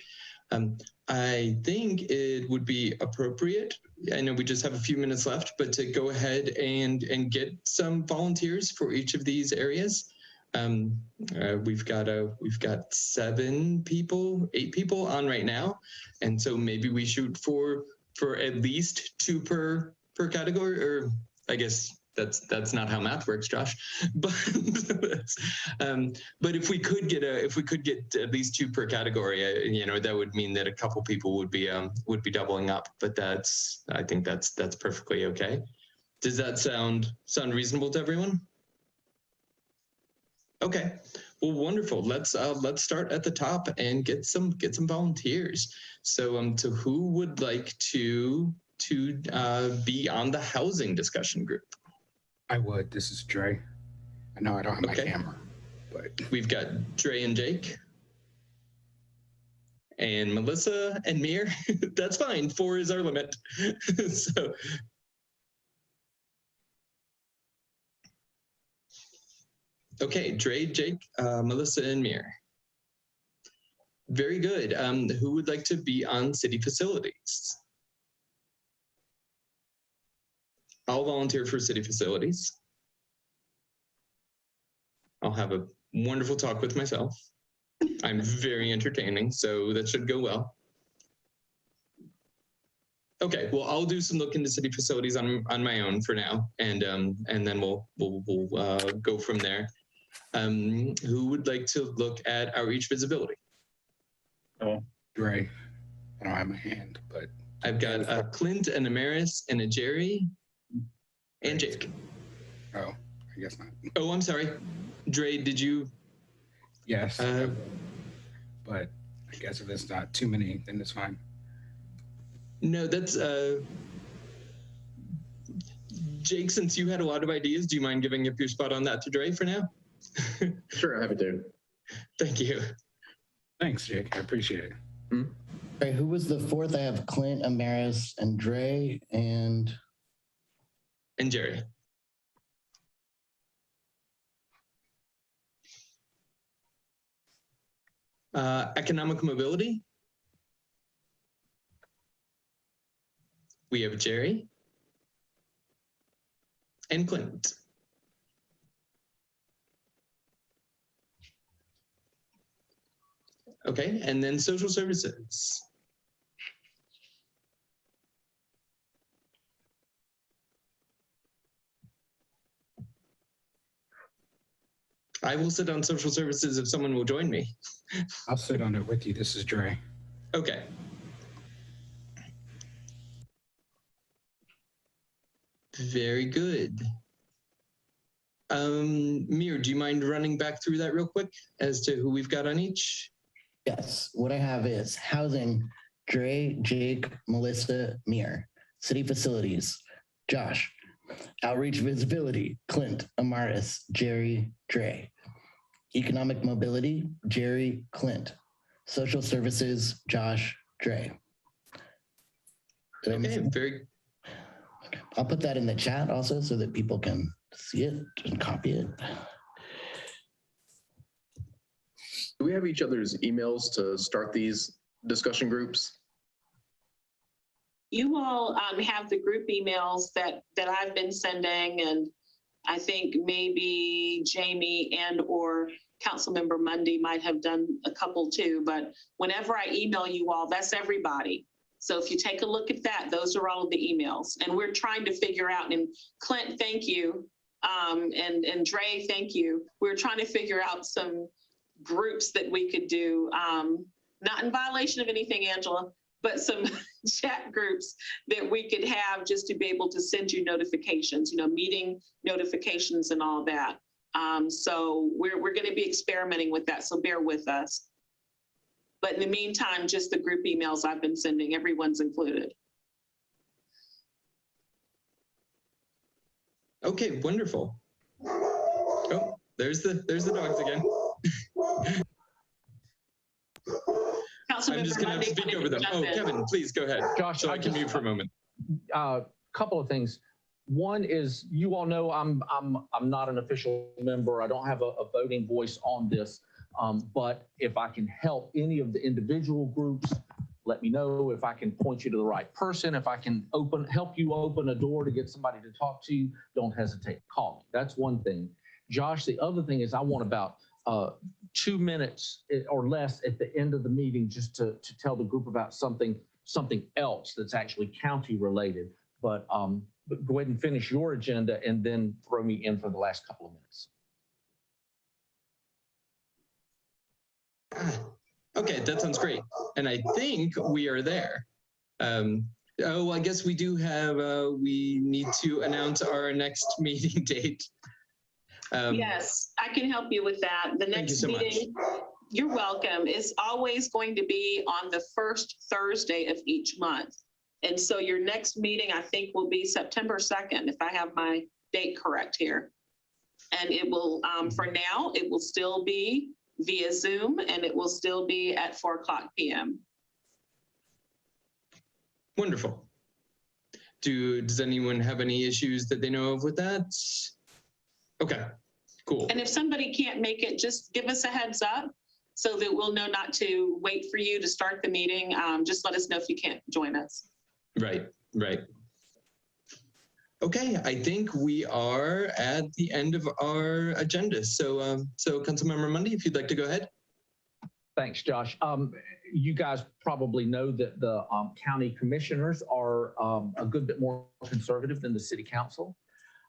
Speaker 1: I think it would be appropriate, I know we just have a few minutes left, but to go ahead and get some volunteers for each of these areas. We've got 8 people on right now, and so maybe we shoot for at least 2 per category, or I guess that's not how math works, Josh. But but if we could get at least 2 per category, that would mean that a couple people would be doubling up. But I think that's perfectly okay. Does that sound reasonable to everyone? Okay, well, wonderful. Let's start at the top and get some volunteers. So who would like to be on the housing discussion group?
Speaker 11: I would. This is Dre. I know I don't have my camera, but
Speaker 1: we've got Dre and Jake and Melissa and Mir. That's fine. 4 is our limit. So. Okay, Dre, Jake, Melissa, and Mir. Very good. Who would like to be on city facilities? I'll volunteer for city facilities. I'll have a wonderful talk with myself. I'm very entertaining, so that should go well. Okay, well, I'll do some look into city facilities on my own for now, and then we'll go from there. Who would like to look at outreach visibility?
Speaker 11: Oh, Dre. I don't have my hand, but
Speaker 1: I've got a Clint and a Maris and a Jerry and Jake.
Speaker 11: Oh, I guess not.
Speaker 1: Oh, I'm sorry. Dre, did you?
Speaker 11: Yes, but I guess if it's not too many, then it's fine.
Speaker 1: No, that's Jake, since you had a lot of ideas, do you mind giving up your spot on that to Dre for now?
Speaker 5: Sure, happy to.
Speaker 1: Thank you.
Speaker 11: Thanks, Jake. I appreciate it.
Speaker 3: All right, who was the 4th? I have Clint, Amaris, and Dre, and
Speaker 1: Jerry. Economic mobility. We have Jerry and Clint. Okay, and then social services. I will sit on social services if someone will join me.
Speaker 11: I'll sit on it with you. This is Dre.
Speaker 1: Okay. Very good. Mir, do you mind running back through that real quick as to who we've got on each?
Speaker 3: Yes, what I have is housing, Dre, Jake, Melissa, Mir. City facilities, Josh. Outreach visibility, Clint, Amaris, Jerry, Dre. Economic mobility, Jerry, Clint. Social services, Josh, Dre.
Speaker 1: Okay, very.
Speaker 3: I'll put that in the chat also so that people can see it and copy it.
Speaker 5: Do we have each other's emails to start these discussion groups?
Speaker 2: You all have the group emails that I've been sending, and I think maybe Jamie and or Councilmember Mundy might have done a couple too, but whenever I email you all, that's everybody. So if you take a look at that, those are all of the emails. And we're trying to figure out, and Clint, thank you. And Dre, thank you. We're trying to figure out some groups that we could do, not in violation of anything, Angela, but some chat groups that we could have just to be able to send you notifications, you know, meeting notifications and all that. So we're going to be experimenting with that. So bear with us. But in the meantime, just the group emails I've been sending, everyone's included.
Speaker 1: Okay, wonderful. Oh, there's the dogs again. I'm just going to speak over them. Oh, Kevin, please go ahead.
Speaker 6: Josh,
Speaker 1: so I can mute for a moment.
Speaker 6: Couple of things. One is, you all know I'm not an official member. I don't have a voting voice on this. But if I can help any of the individual groups, let me know. If I can point you to the right person, if I can help you open a door to get somebody to talk to you, don't hesitate to call me. That's one thing. Josh, the other thing is I want about 2 minutes or less at the end of the meeting just to tell the group about something else that's actually county related. But go ahead and finish your agenda and then throw me in for the last couple of minutes.
Speaker 1: Okay, that sounds great. And I think we are there. Oh, I guess we do have, we need to announce our next meeting date.
Speaker 2: Yes, I can help you with that. The next meeting, you're welcome, is always going to be on the first Thursday of each month. And so your next meeting, I think, will be September 2nd, if I have my date correct here. And it will, for now, it will still be via Zoom, and it will still be at 4:00 p.m.
Speaker 1: Wonderful. Does anyone have any issues that they know of with that? Okay, cool.
Speaker 2: And if somebody can't make it, just give us a heads up so that we'll know not to wait for you to start the meeting. Just let us know if you can't join us.
Speaker 1: Right, right. Okay, I think we are at the end of our agenda. So, so Councilmember Mundy, if you'd like to go ahead.
Speaker 6: Thanks, Josh. You guys probably know that the county commissioners are a good bit more conservative than the city council.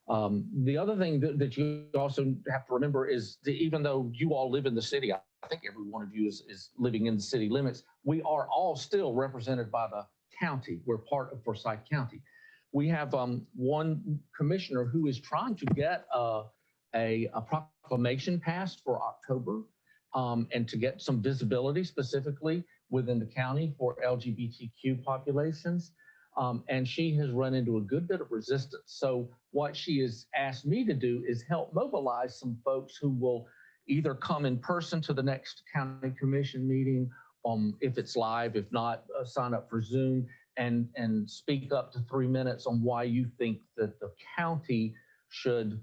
Speaker 6: The other thing that you also have to remember is that even though you all live in the city, I think every one of you is living in the city limits, we are all still represented by the county. We're part of Forsyth County. We have one commissioner who is trying to get a proclamation passed for October and to get some visibility specifically within the county for LGBTQ populations. And she has run into a good bit of resistance. So what she has asked me to do is help mobilize some folks who will either come in person to the next county commission meeting, if it's live, if not, sign up for Zoom and speak up to 3 minutes on why you think that the county should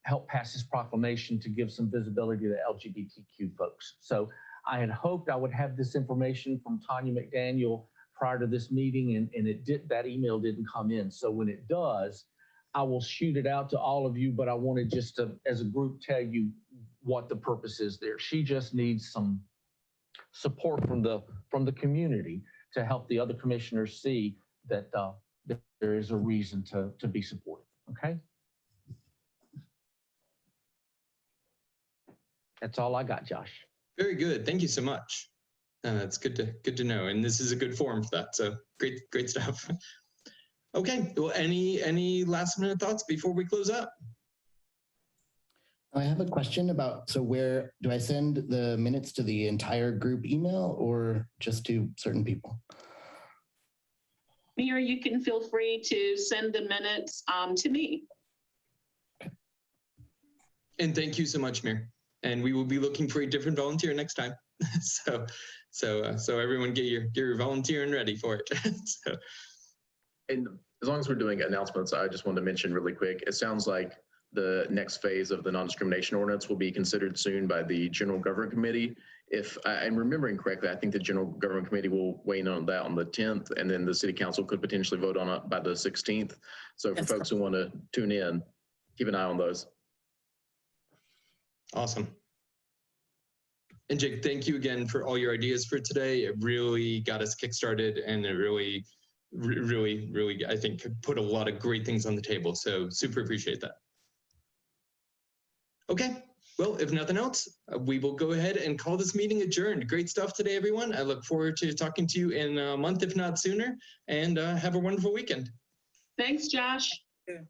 Speaker 6: help pass this proclamation to give some visibility to LGBTQ folks. So I had hoped I would have this information from Tanya McDaniel prior to this meeting, and that email didn't come in. So when it does, I will shoot it out to all of you, but I wanted just to, as a group, tell you what the purpose is there. She just needs some support from the community to help the other commissioners see that there is a reason to be supportive. Okay. That's all I got, Josh.
Speaker 1: Very good. Thank you so much. It's good to know. And this is a good forum for that. So great stuff. Okay. Well, any last minute thoughts before we close up?
Speaker 3: I have a question about, so where do I send the minutes to the entire group email or just to certain people?
Speaker 2: Mayor, you can feel free to send the minutes to me.
Speaker 1: And thank you so much, Mayor. And we will be looking for a different volunteer next time. So everyone get your volunteering ready for it.
Speaker 5: And as long as we're doing announcements, I just wanted to mention really quick, it sounds like the next phase of the non-discrimination ordinance will be considered soon by the General Government Committee. If I'm remembering correctly, I think the General Government Committee will weigh in on that on the 10th, and then the City Council could potentially vote on it by the 16th. So for folks who want to tune in, keep an eye on those.
Speaker 1: Awesome. And Jake, thank you again for all your ideas for today. It really got us kickstarted, and it really, I think, put a lot of great things on the table. So super appreciate that. Okay, well, if nothing else, we will go ahead and call this meeting adjourned. Great stuff today, everyone. I look forward to talking to you in a month, if not sooner, and have a wonderful weekend.
Speaker 2: Thanks, Josh.
Speaker 9: Yeah.